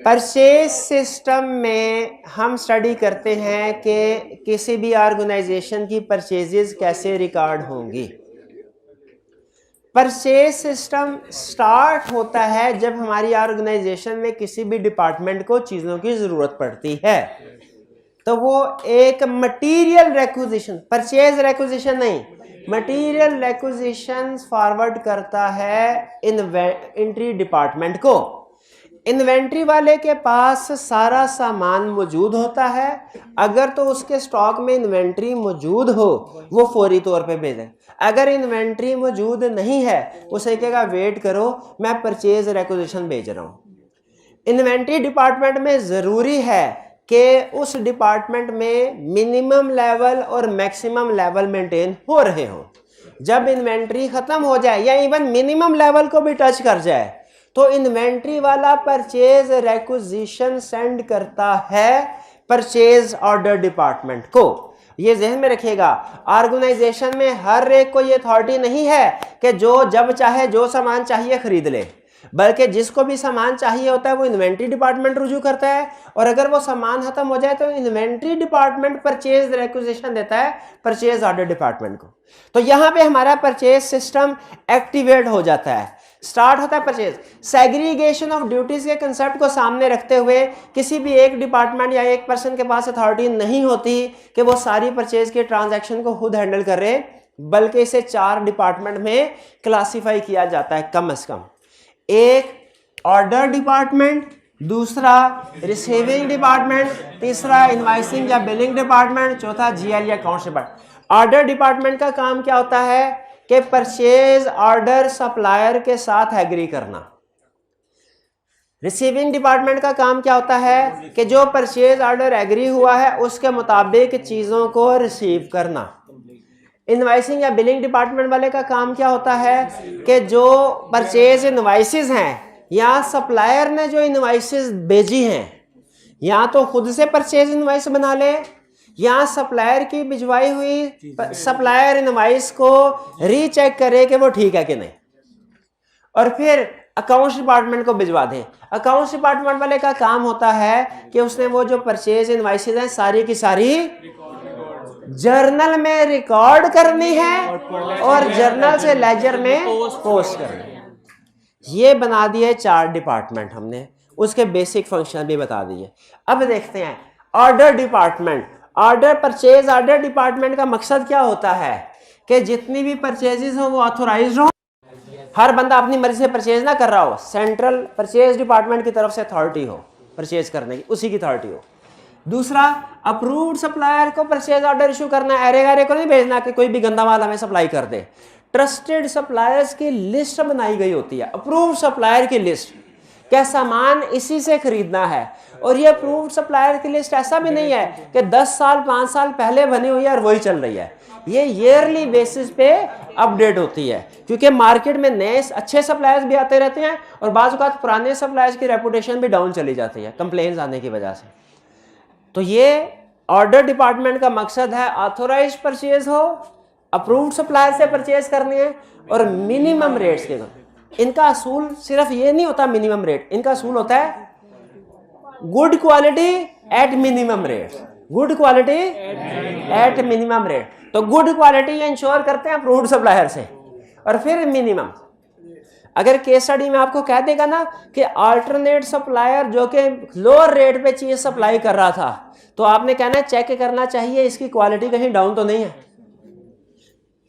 परचेज सिस्टम में हम स्टडी करते हैं कि किसी भी ऑर्गेनाइजेशन की परचेजेस कैसे रिकॉर्ड होंगी। परचेज सिस्टम स्टार्ट होता है जब हमारी ऑर्गेनाइजेशन में किसी भी डिपार्टमेंट को चीज़ों की ज़रूरत पड़ती है, तो वो एक मटीरियल रिक्विजिशन, परचेज रिक्विजिशन नहीं, मटीरियल रिक्विजिशन फॉरवर्ड करता है इन्वेंट्री डिपार्टमेंट को। इन्वेंट्री वाले के पास सारा सामान मौजूद होता है, अगर तो उसके स्टॉक में इन्वेंट्री मौजूद हो वो फौरी तौर पे भेजे, अगर इन्वेंट्री मौजूद नहीं है उसे कहेगा वेट करो मैं परचेज रिक्विजिशन भेज रहा हूँ। इन्वेंट्री डिपार्टमेंट में ज़रूरी है कि उस डिपार्टमेंट में मिनिमम लेवल और मैक्सिमम लेवल मेंटेन हो रहे हों। जब इन्वेंट्री ख़त्म हो जाए या इवन मिनिमम लेवल को भी टच कर जाए तो इन्वेंट्री वाला परचेज रिक्विजिशन सेंड करता है परचेज ऑर्डर डिपार्टमेंट को। ये जहन में रखिएगा, ऑर्गेनाइजेशन में हर एक को ये अथॉरिटी नहीं है कि जो जब चाहे जो सामान चाहिए खरीद ले, बल्कि जिसको भी सामान चाहिए होता है वो इन्वेंट्री डिपार्टमेंट रुजू करता है, और अगर वो सामान खत्म हो जाए तो इन्वेंट्री डिपार्टमेंट परचेज रिक्विजिशन देता है परचेज ऑर्डर डिपार्टमेंट को। तो यहाँ पे हमारा परचेज सिस्टम एक्टिवेट हो जाता है, स्टार्ट होता है परचेज। सेग्रीगेशन ऑफ ड्यूटीज के कंसेप्ट को सामने रखते हुए किसी भी एक डिपार्टमेंट या एक पर्सन के पास अथॉरिटी नहीं होती कि वो सारी परचेज के ट्रांजैक्शन को खुद हैंडल करे, बल्कि इसे 4 डिपार्टमेंट में क्लासीफाई किया जाता है कम से कम। एक ऑर्डर डिपार्टमेंट, दूसरा रिसीविंग डिपार्टमेंट, तीसरा इनवाइसिंग या बिलिंग डिपार्टमेंट, चौथा GL या अकाउंट्स डिपार्टमेंट। ऑर्डर डिपार्टमेंट का काम क्या होता है कि परचेज ऑर्डर सप्लायर के साथ एग्री करना। रिसीविंग डिपार्टमेंट का काम क्या होता है कि जो परचेज ऑर्डर एग्री हुआ है उसके मुताबिक चीज़ों को रिसीव करना। इनवाइसिंग या बिलिंग डिपार्टमेंट वाले का काम क्या होता है कि जो परचेज इनवाइसेस हैं या सप्लायर ने जो इनवाइसेस भेजी हैं, या तो खुद से परचेज इनवाइस बना ले या सप्लायर की भिजवाई हुई सप्लायर इनवाइस को रीचेक करे कि वो ठीक है कि नहीं। और फिर अकाउंट्स डिपार्टमेंट को भिजवा दें। अकाउंट्स डिपार्टमेंट वाले का काम होता है कि उसने वो जो परचेज इनवाइसेस हैं सारी की सारी जर्नल में रिकॉर्ड करनी है और जर्नल से लेजर में पोस्ट करनी है। ये बना दिए 4 डिपार्टमेंट हमने, उसके बेसिक फंक्शन भी बता दिए। अब देखते हैं order department. Order purchase order department का मकसद क्या होता है कि जितनी भी परचेजेस हो वो ऑथोराइज्ड हो, हर बंदा अपनी मर्जी से परचेज ना कर रहा हो, सेंट्रल परचेज डिपार्टमेंट की तरफ से अथॉरिटी हो परचेज करने की, उसी की अथॉरिटी हो। दूसरा, अप्रूव्ड सप्लायर को परचेज ऑर्डर इशू करना है, अरे गारे को नहीं भेजना कि कोई भी गंदा माल हमें सप्लाई कर दे। ट्रस्टेड सप्लायर्स की लिस्ट बनाई गई होती है, अप्रूव्ड सप्लायर की लिस्ट, क्या सामान इसी से खरीदना है। और ये अप्रूव्ड सप्लायर की लिस्ट ऐसा भी नहीं है कि 10 साल 5 साल पहले बनी हुई है और वही चल रही है, ये ईयरली बेसिस पे अपडेट होती है, क्योंकि मार्केट में नए अच्छे सप्लायर्स भी आते रहते हैं और बाज़ औक़ात पुराने सप्लायर्स की रेपुटेशन भी डाउन चली जाती है कंप्लेंट्स आने की वजह से। तो ये ऑर्डर डिपार्टमेंट का मकसद है ऑथोराइज परचेज हो, अप्रूव्ड सप्लायर से परचेज करनी है और मिनिमम रेट्स के। इनका असूल सिर्फ ये नहीं होता मिनिमम रेट, इनका असूल होता है good quality at minimum rate, good quality at minimum rate. तो गुड क्वालिटी ये इंश्योर करते हैं अप्रूव्ड सप्लायर से, और फिर मिनिमम। अगर केस स्टडी में आपको कह देगा ना कि अल्टरनेट सप्लायर जो कि लोअर रेट पे चीज सप्लाई कर रहा था, तो आपने कहना है चेक करना चाहिए इसकी क्वालिटी कहीं डाउन तो नहीं है,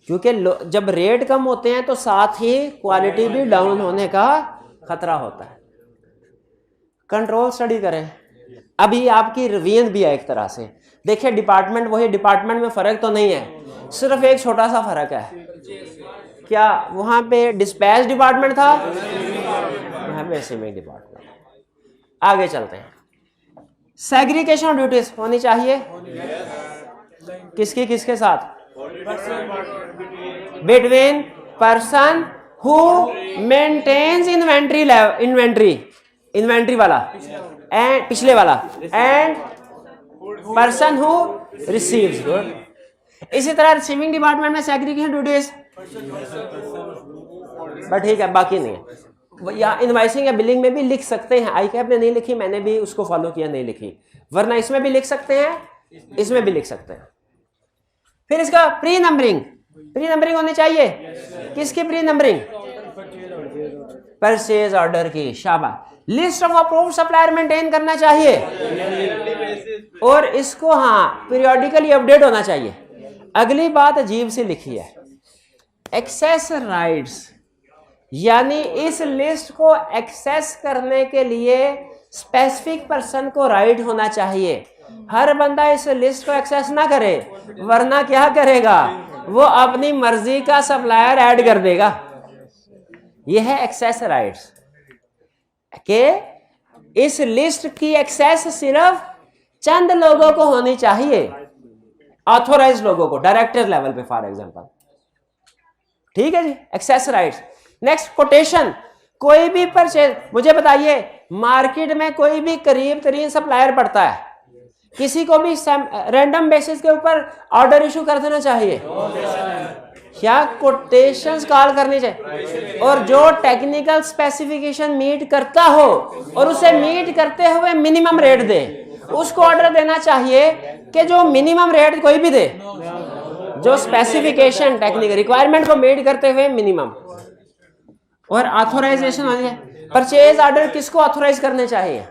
क्योंकि जब रेट कम होते हैं तो साथ ही क्वालिटी भी डाउन होने का खतरा होता है। कंट्रोल स्टडी करें। अभी आपकी रिवीजन भी है एक तरह से। देखिए डिपार्टमेंट वही, डिपार्टमेंट में फर्क तो नहीं है, सिर्फ एक छोटा सा फर्क है। क्या वहां पे डिस्पैच डिपार्टमेंट था, यहाँ पे रिसीविंग डिपार्टमेंट। आगे चलते हैं। सेग्रीगेशन ड्यूटीज होनी चाहिए किसकी किसके साथ, between person who maintains inventory वाला एंड पिछले वाला and person who receives good. इसी तरह रिसीविंग डिपार्टमेंट में सेग्रीगेशन ड्यूटीज, बट ठीक है बाकी नहीं है। या इनवाइसिंग या बिलिंग में भी लिख सकते हैं, आई कैप ने नहीं लिखी, मैंने भी उसको फॉलो किया, नहीं लिखी, वरना इसमें भी लिख सकते हैं, इसमें भी लिख सकते हैं। फिर इसका प्री नंबरिंग, प्री नंबरिंग होनी चाहिए। किसकी प्री नंबरिंग, परचेज ऑर्डर की। शाबाश। List of approved supplier maintain करना चाहिए और इसको हाँ पीरियोडिकली अपडेट होना चाहिए। अगली बात अजीब सी लिखी है, एक्सेस राइट्स, यानी इस लिस्ट को एक्सेस करने के लिए स्पेसिफिक पर्सन को राइट होना चाहिए। हर बंदा इस लिस्ट को एक्सेस ना करे, वरना क्या करेगा, वो अपनी मर्जी का सप्लायर ऐड कर देगा। यह है एक्सेस राइट्स के इस लिस्ट की एक्सेस सिर्फ चंद लोगों को होनी चाहिए, ऑथोराइज्ड लोगों को, डायरेक्टर लेवल पे फॉर एग्जांपल। ठीक है जी, एक्सेस राइट्स। नेक्स्ट कोटेशन, कोई भी परचेज, मुझे बताइए मार्केट में कोई भी करीब तरीन सप्लायर पड़ता है, किसी को भी रैंडम बेसिस के ऊपर ऑर्डर इशू कर देना चाहिए या कोटेशंस कॉल करनी चाहिए, और जो टेक्निकल स्पेसिफिकेशन मीट करता हो और उसे मीट करते हुए मिनिमम रेट दे, उसको ऑर्डर देना चाहिए कि जो मिनिमम रेट कोई भी दे, जो स्पेसिफिकेशन टेक्निकल रिक्वायरमेंट को मीट करते हुए मिनिमम। और ऑथोराइजेशन होनी है। परचेज ऑर्डर किसको ऑथोराइज करने चाहिए,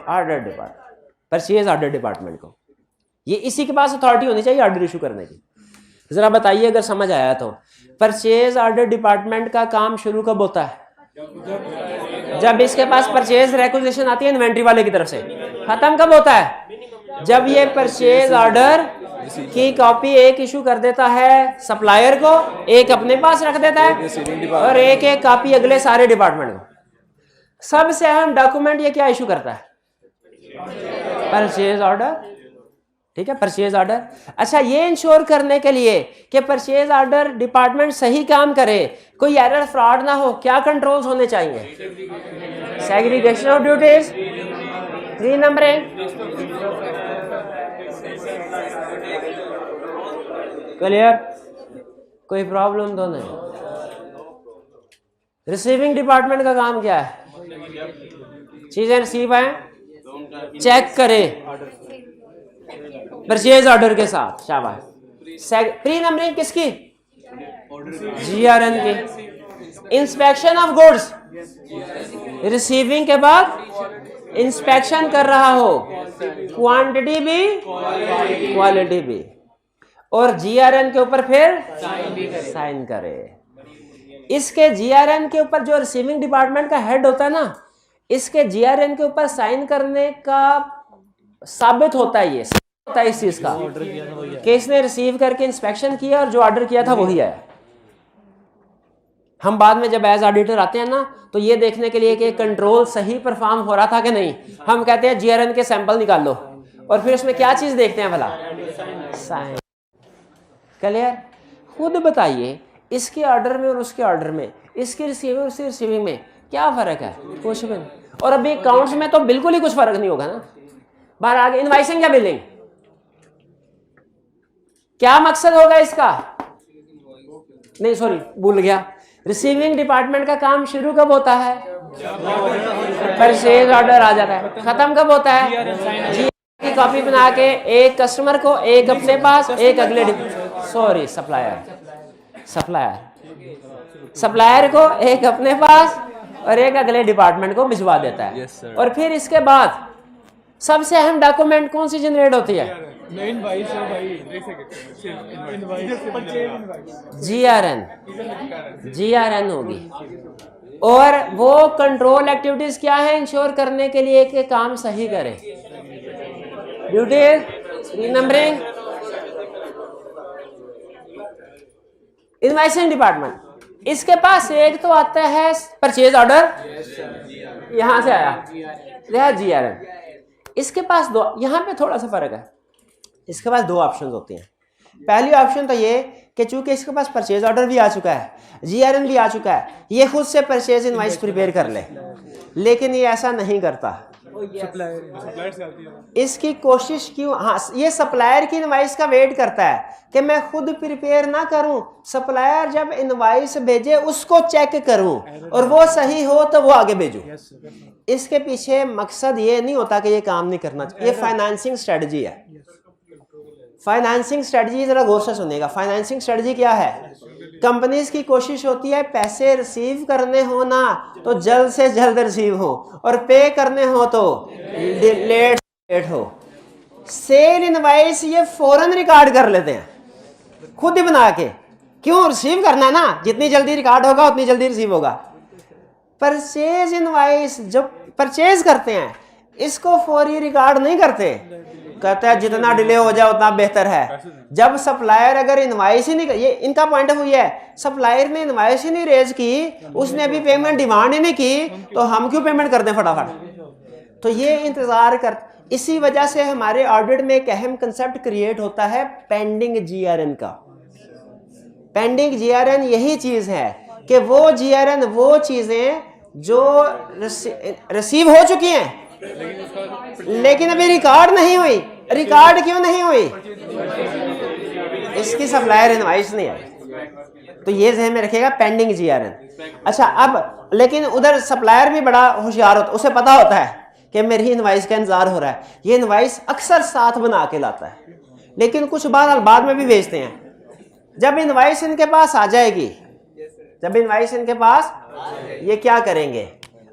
order department, purchase order department को। ये इसी के पास अथॉरिटी होनी चाहिए ऑर्डर इशू करने की। जरा बताइए अगर समझ आया तो, परचेज ऑर्डर डिपार्टमेंट का काम शुरू कब होता है, जब इसके पास परचेज रिक्विजिशन आती है इन्वेंट्री वाले की तरफ से। खत्म कब होता है, जब ये परचेज ऑर्डर की कॉपी एक इशू कर देता है सप्लायर को, एक अपने पास रख देता है और एक एक कॉपी अगले सारे डिपार्टमेंट को। सबसे अहम डॉक्यूमेंट ये क्या इशू करता है, परचेज ऑर्डर। ठीक है, परचेज ऑर्डर। अच्छा, ये इंश्योर करने के लिए कि परचेज ऑर्डर डिपार्टमेंट सही काम करे, कोई एरर फ्रॉड ना हो, क्या कंट्रोल्स होने चाहिए, segregation of duties, pre numbering, clear, कोई प्रॉब्लम तो नहीं। रिसीविंग डिपार्टमेंट का काम क्या है? चीजें रिसीव है, चेक करे परचेज ऑर्डर के साथ, शाबाश। प्री नंबरिंग किसकी? जीआरएन की। इंस्पेक्शन ऑफ गुड्स, रिसीविंग के बाद इंस्पेक्शन कर रहा हो, क्वांटिटी भी क्वालिटी भी, और जीआरएन के ऊपर फिर साइन करे। इसके जीआरएन के ऊपर जो रिसीविंग डिपार्टमेंट का हेड होता है ना, इसके जीआरएन के ऊपर साइन करने का साबित होता है, ये होता है इस चीज का कि इसने रिसीव करके इंस्पेक्शन किया और जो ऑर्डर किया था वही आया। हम बाद में जब एज ऑडिटर आते हैं ना, तो ये देखने के लिए कि कंट्रोल सही परफॉर्म हो रहा था कि नहीं, हम कहते हैं जीआरएन के सैंपल निकाल लो, और फिर उसमें क्या चीज देखते हैं भला? साइन। क्लियर? खुद बताइए, इसके ऑर्डर में और उसके ऑर्डर में, इसकी रिसीविंग और उसकी रिसीविंग में क्या फर्क है? कुछ भी नहीं। और अभी अकाउंट्स में तो बिल्कुल ही कुछ फर्क नहीं होगा ना। बाहर आगे इनवाइसिंग या बिलिंग, क्या मकसद होगा इसका? नहीं सॉरी भूल गया, रिसीविंग डिपार्टमेंट का काम शुरू कब होता है? परचेज ऑर्डर आ जाता है। खत्म कब होता है? जी की कॉपी बना के एक कस्टमर को, एक अपने पास, एक अगले सप्लायर को एक अपने पास और एक अगले डिपार्टमेंट को भिजवा देता है। और फिर इसके बाद सबसे अहम डॉक्यूमेंट कौन सी जनरेट होती है? जीआरएन होगी। और वो कंट्रोल एक्टिविटीज क्या है? इंश्योर करने के लिए कि काम सही करे। ड्यूटी नंबरिंग, इनवाइसिंग डिपार्टमेंट, इसके पास एक तो आता है परचेज ऑर्डर, यहां से आया जीआरएन। इसके पास दो, यहां पे थोड़ा सा फर्क है, इसके पास दो ऑप्शन होती हैं। पहली ऑप्शन तो ये कि चूंकि इसके पास परचेज ऑर्डर भी आ चुका है, जीआरएन भी आ चुका है, ये खुद से परचेज इनवाइस प्रिपेयर कर ले, लेकिन ये ऐसा नहीं करता। इसकी कोशिश क्यों? हाँ, ये सप्लायर की इनवाइस का वेट करता है कि मैं खुद प्रिपेयर ना करूं, सप्लायर जब इनवाइस भेजे उसको चेक करूं और वो सही हो तो वो आगे भेजूं। इसके पीछे मकसद ये नहीं होता कि ये काम नहीं करना चाहिए, ये फाइनेंसिंग स्ट्रेटजी है। फाइनेंसिंग स्ट्रेटजी जरा गौर से सुनिएगा। फाइनेंसिंग स्ट्रेटजी क्या है? कंपनीज की कोशिश होती है पैसे रिसीव करने हो ना तो जल्द से जल्द रिसीव हो, और पे करने हो तो लेट हो। सेल इनवाइस ये फौरन रिकॉर्ड कर लेते हैं खुद ही बना के, क्यों? रिसीव करना है ना, जितनी जल्दी रिकॉर्ड होगा उतनी जल्दी रिसीव होगा। परचेज इनवाइस जब परचेज करते हैं इसको फौरी रिकॉर्ड नहीं करते, कहता है जितना डिले हो जाए उतना बेहतर है। जब सप्लायर अगर इनवाइस ही नहीं, ये इनका पॉइंट ऑफ व्यू है, सप्लायर ने इनवाइस ही नहीं रेज की, उसने अभी पेमेंट डिमांड ही नहीं की, तो हम क्यों पेमेंट कर दें फटाफट? तो ये इंतजार कर। इसी वजह से हमारे ऑडिट में एक अहम कंसेप्ट क्रिएट होता है पेंडिंग जीआरएन का। पेंडिंग जीआरएन यही चीज है कि वो जीआरएन, वो चीजें जो रिसीव हो चुकी हैं लेकिन अभी रिकॉर्ड नहीं हुई। रिकॉर्ड क्यों नहीं हुई? इसकी सप्लायर इनवाइस नहीं आई। तो ये ज़हन में रखिएगा, पेंडिंग जीआरएन। अच्छा, अब लेकिन उधर सप्लायर भी बड़ा होशियार होता है, उसे पता होता है कि मेरी इनवाइस का इंतजार हो रहा है, ये इनवाइस अक्सर साथ बना के लाता है, लेकिन कुछ बाद में भी भेजते हैं। जब इनवाइस इनके पास आ जाएगी, जब इनवाइस इनके पास, ये क्या करेंगे?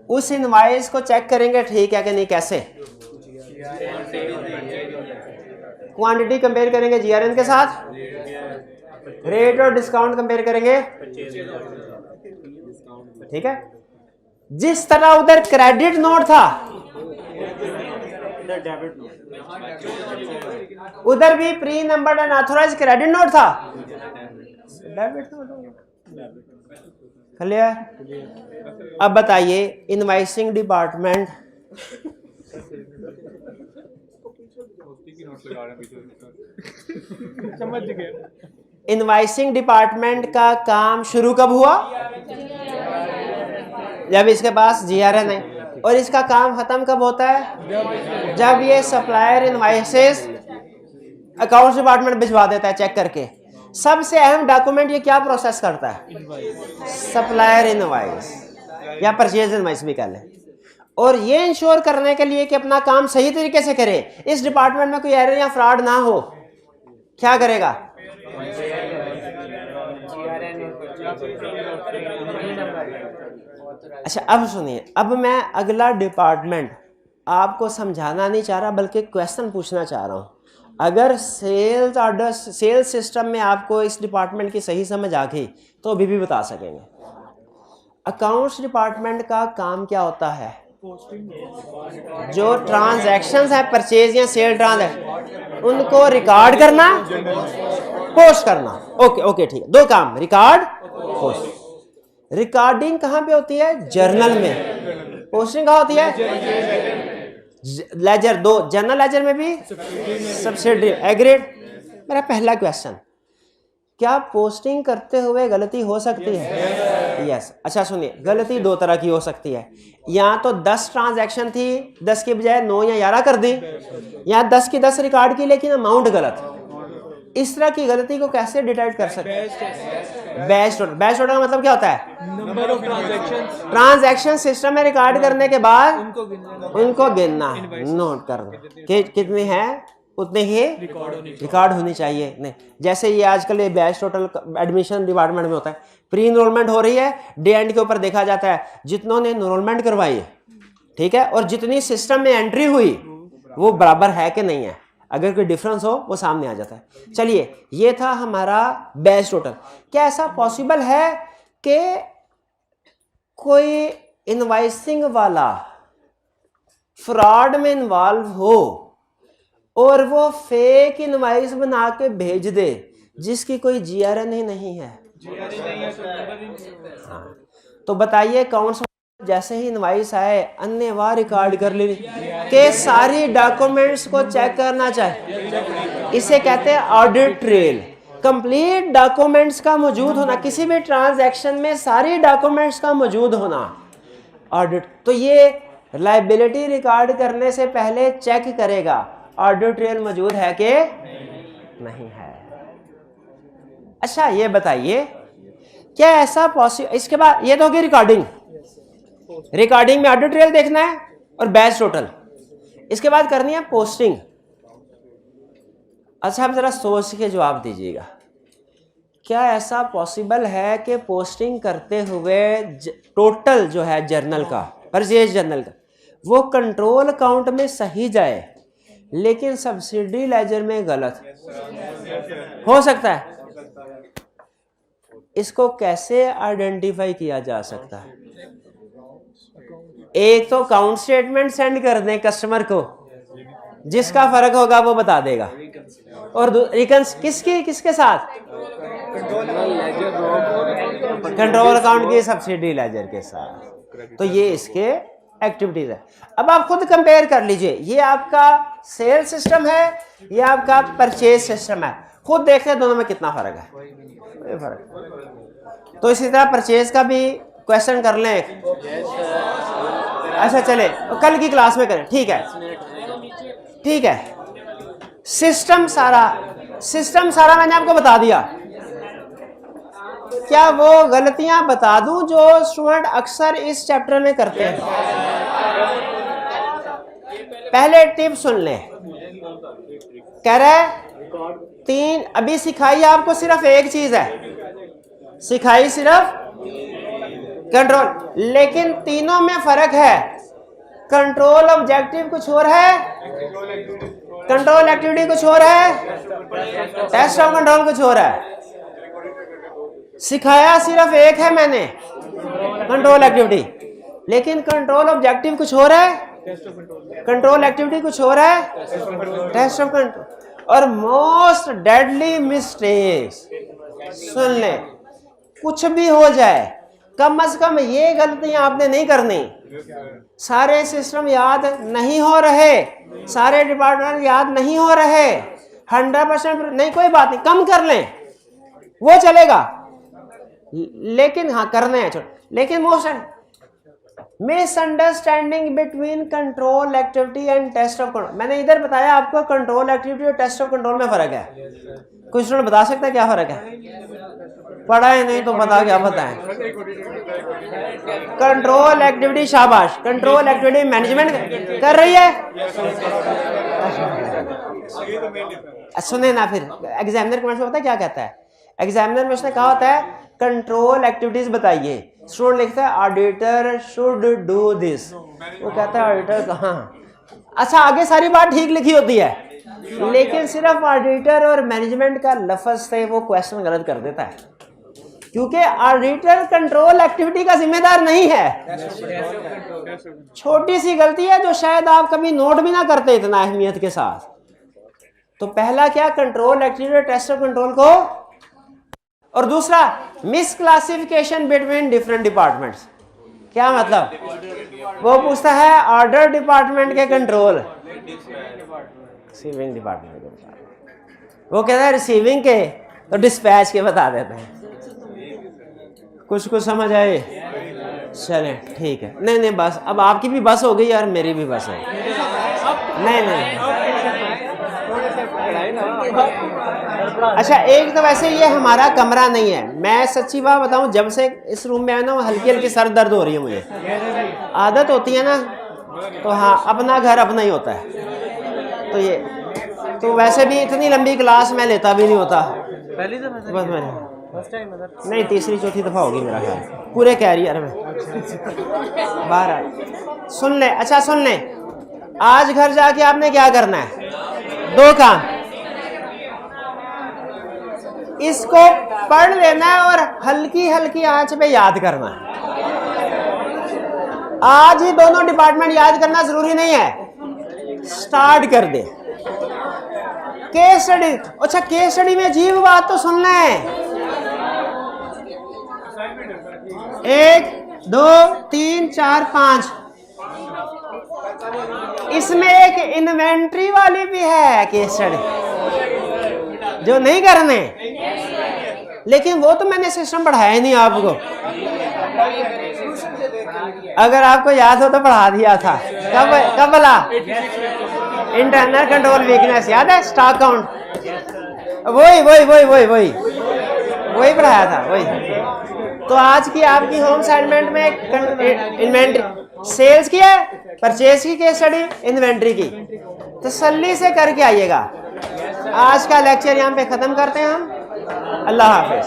उस इनवाइस को चेक करेंगे ठीक है कि नहीं। कैसे? क्वांटिटी कंपेयर करेंगे जीआरएन के साथ, रेट और डिस्काउंट कंपेयर करेंगे, ठीक है। जिस तरह उधर क्रेडिट नोट था उधर भी pre numbered and authorised credit note था, डेबिट नोट। क्लियर? अब बताइए, इनवाइसिंग डिपार्टमेंट इनवाइसिंग डिपार्टमेंट का काम शुरू कब हुआ? जब इसके पास जीआरएन है। और इसका काम खत्म कब होता है? जब ये सप्लायर इनवाइसेस अकाउंट्स डिपार्टमेंट भिजवा देता है चेक करके। सबसे अहम डॉक्यूमेंट ये क्या प्रोसेस करता है? सप्लायर इनवॉइस या परचेज इनवॉइस भी कह लें। और ये इंश्योर करने के लिए कि अपना काम सही तरीके से करे, इस डिपार्टमेंट में कोई एरर या फ्रॉड ना हो, क्या करेगा? अच्छा अब सुनिए, अब मैं अगला डिपार्टमेंट आपको समझाना नहीं चाह रहा बल्कि क्वेश्चन पूछना चाह रहा हूं। अगर सेल्स ऑर्डर सेल्स सिस्टम में आपको इस डिपार्टमेंट की सही समझ आ गई तो अभी भी बता सकेंगे। अकाउंट्स डिपार्टमेंट का काम क्या होता है? जो ट्रांजैक्शंस है परचेज या सेल ट्रांजैक्शन उनको रिकॉर्ड करना, पोस्ट करना। ओके ओके ठीक है, दो काम, रिकॉर्ड पोस्ट। रिकॉर्डिंग कहाँ पे होती है? जर्नल में। पोस्टिंग कहाँ होती है? लेजर। दो, जर्नल लेजर में भी, सब्सिडी। एग्रीड। मेरा पहला क्वेश्चन, क्या पोस्टिंग करते हुए गलती हो सकती है? यस। अच्छा सुनिए, गलती दो तरह की हो सकती है। या तो 10 ट्रांजैक्शन थी, 10 की बजाय 9 या 11 कर दी, या 10 की 10 रिकॉर्ड की लेकिन अमाउंट गलत। इस तरह की गलती को कैसे डिटेक्ट कर सकते हैं? Batch total. बैच टोटल का मतलब क्या होता है? नंबर ऑफ ट्रांजैक्शन सिस्टम में रिकॉर्ड करने के बाद उनको गिनना, नोट करना कि कितनी है, उतने ही रिकॉर्ड होनी चाहिए। नहीं, जैसे ये आजकल ये बैच टोटल एडमिशन डिपार्टमेंट में होता है, प्री इनरोलमेंट हो रही है, डे एंड के ऊपर देखा जाता है जितनों ने इनरोलमेंट करवाई है, ठीक है, और जितनी सिस्टम में एंट्री हुई वो बराबर है कि नहीं है। अगर कोई डिफरेंस हो वो सामने आ जाता है। चलिए, ये था हमारा बैच टोटल। क्या ऐसा पॉसिबल है कि कोई इनवाइसिंग वाला फ्रॉड में इन्वॉल्व हो और वो फेक इनवाइस बना के भेज दे जिसकी कोई जीआरएन ही नहीं है? हाँ, तो बताइए कौन सा जैसे ही इनवाइस आए अन्यवार रिकॉर्ड कर ली के सारी डॉक्यूमेंट्स को चेक करना चाहिए। इसे कहते हैं ऑडिट ट्रेल। कंप्लीट डॉक्यूमेंट्स का मौजूद होना, किसी भी ट्रांजैक्शन में सारी डॉक्यूमेंट्स का मौजूद होना, ऑडिट। तो ये लायबिलिटी रिकॉर्ड करने से पहले चेक करेगा ऑडिट ट्रेल मौजूद है कि नहीं है। अच्छा ये बताइए, क्या ऐसा पॉसिबल? इसके बाद ये तो होगी रिकॉर्डिंग। रिकॉर्डिंग में ऑडिट ट्रेल देखना है और बैच टोटल। इसके बाद करनी है पोस्टिंग। अच्छा आप जरा सोच के जवाब दीजिएगा, क्या ऐसा पॉसिबल है कि पोस्टिंग करते हुए टोटल जो है जर्नल का, परचेज जर्नल का, वो कंट्रोल अकाउंट में सही जाए लेकिन सब्सिडी लेजर में गलत? हो सकता है। इसको कैसे आइडेंटिफाई किया जा सकता है? एक तो अकाउंट स्टेटमेंट सेंड कर दें कस्टमर को, जिसका फर्क होगा वो बता देगा, और किसके साथ? कंट्रोल अकाउंट की सब्सिडी लेजर के साथ। तो ये इसके एक्टिविटीज है। अब आप खुद कंपेयर कर लीजिए, ये आपका सेल सिस्टम है, ये आपका परचेज सिस्टम है, खुद देखते हैं दोनों में कितना फर्क है। फर्क। तो इसी तरह परचेज का भी क्वेश्चन कर लें। अच्छा चले, कल की क्लास में करें, ठीक है ठीक है। सिस्टम सारा मैंने आपको बता दिया। क्या वो गलतियां बता दूं जो स्टूडेंट अक्सर इस चैप्टर में करते हैं? पहले टिप सुन ले, कह रहे 3 अभी सिखाई आपको, सिर्फ एक चीज है सिखाई, सिर्फ कंट्रोल, लेकिन तीनों में फर्क है। कंट्रोल ऑब्जेक्टिव कुछ और है, कंट्रोल एक्टिविटी कुछ और है, टेस्ट ऑफ कंट्रोल कुछ और है। सिखाया सिर्फ एक है मैंने, कंट्रोल एक्टिविटी, लेकिन कंट्रोल ऑब्जेक्टिव कुछ और है, कंट्रोल एक्टिविटी कुछ और है, टेस्ट ऑफ कंट्रोल। और मोस्ट डेडली मिस्टेक्स, सुन ले, कुछ भी हो जाए कम से कम ये गलतियां आपने नहीं करनी। सारे सिस्टम याद नहीं हो रहे, सारे डिपार्टमेंट याद नहीं हो रहे, 100% नहीं, कोई बात नहीं, कम कर लें वो चलेगा, लेकिन हाँ करने हैं। लेकिन most misunderstanding between control activity and test of control. मैंने इधर बताया आपको कंट्रोल एक्टिविटी और टेस्ट ऑफ कंट्रोल में फर्क है। कोई स्टूडेंट बता सकता है क्या फर्क है? पढ़ा है नहीं तो बता, क्या बताएं? कंट्रोल एक्टिविटी, शाबाश, कंट्रोल एक्टिविटी मैनेजमेंट कर रही है। सुने ना, फिर एग्जामिनर क्वेश्चन होता है क्या कहता है? एग्जामिनर में उसने कहा होता है कंट्रोल एक्टिविटीज बताइए, स्टूडेंट लिखता है ऑडिटर शुड डू दिस, वो कहता है ऑडिटर कहाँ। अच्छा, आगे सारी बात ठीक लिखी होती है, लेकिन सिर्फ ऑडिटर और मैनेजमेंट का लफ्ज से वो क्वेश्चन गलत कर देता है, क्योंकि ऑडिटर कंट्रोल एक्टिविटी का जिम्मेदार नहीं है। छोटी सी गलती है जो शायद आप कभी नोट भी ना करते इतना अहमियत के साथ। तो पहला क्या, कंट्रोल एक्टिविटी और टेस्ट ऑफ कंट्रोल को, और दूसरा मिसक्लासिफिकेशन बिटवीन डिफरेंट डिपार्टमेंट्स। क्या मतलब? वो पूछता है ऑर्डर डिपार्टमेंट के कंट्रोल, रिसीविंग डिपार्टमेंट के, वो कहता है रिसीविंग के, तो डिस्पैच के बता देते हैं। कुछ समझ आए? चलें ठीक है। नहीं नहीं, बस अब आपकी भी बस हो गई और मेरी भी बस हो गई। नहीं, अच्छा, एक तो वैसे ये हमारा कमरा नहीं है। मैं सच्ची बात बताऊं, जब से इस रूम में आया ना, हल्की हल्की सर दर्द हो रही है मुझे। आदत होती है ना, तो हाँ, अपना घर अपना ही होता है। तो ये तो वैसे भी इतनी लंबी क्लास मैं लेता भी नहीं होता। पहली दफा बस मैंने नहीं, तीसरी चौथी दफा होगी मेरा ख्याल पूरे कैरियर में। बाहर सुन ले, अच्छा सुन ले, आज घर जाके आपने क्या करना है? 2 काम, इसको पढ़ लेना है और हल्की हल्की आंच पे याद करना है। आज ही दोनों डिपार्टमेंट याद करना जरूरी नहीं है, स्टार्ट कर दे। केस स्टडी, अच्छा केस स्टडी में अजीब बात तो सुन लें। 1 2 3 4 5, इसमें एक इन्वेंट्री वाली भी है केस स्टडी जो नहीं करने, लेकिन वो तो मैंने सिस्टम पढ़ाया ही नहीं आपको। अगर आपको याद हो तो पढ़ा दिया था। कब बोला? इंटरनल कंट्रोल वीकनेस, याद है? स्टॉक काउंट, वही पढ़ाया था, वही। तो आज की आपकी होम असाइनमेंट में इन्वेंट्री, सेल्स की है, परचेज की केस स्टडी, इन्वेंट्री की, तसल्ली से करके आइएगा। आज का लेक्चर यहाँ पे खत्म करते हैं हम। अल्लाह हाफिज।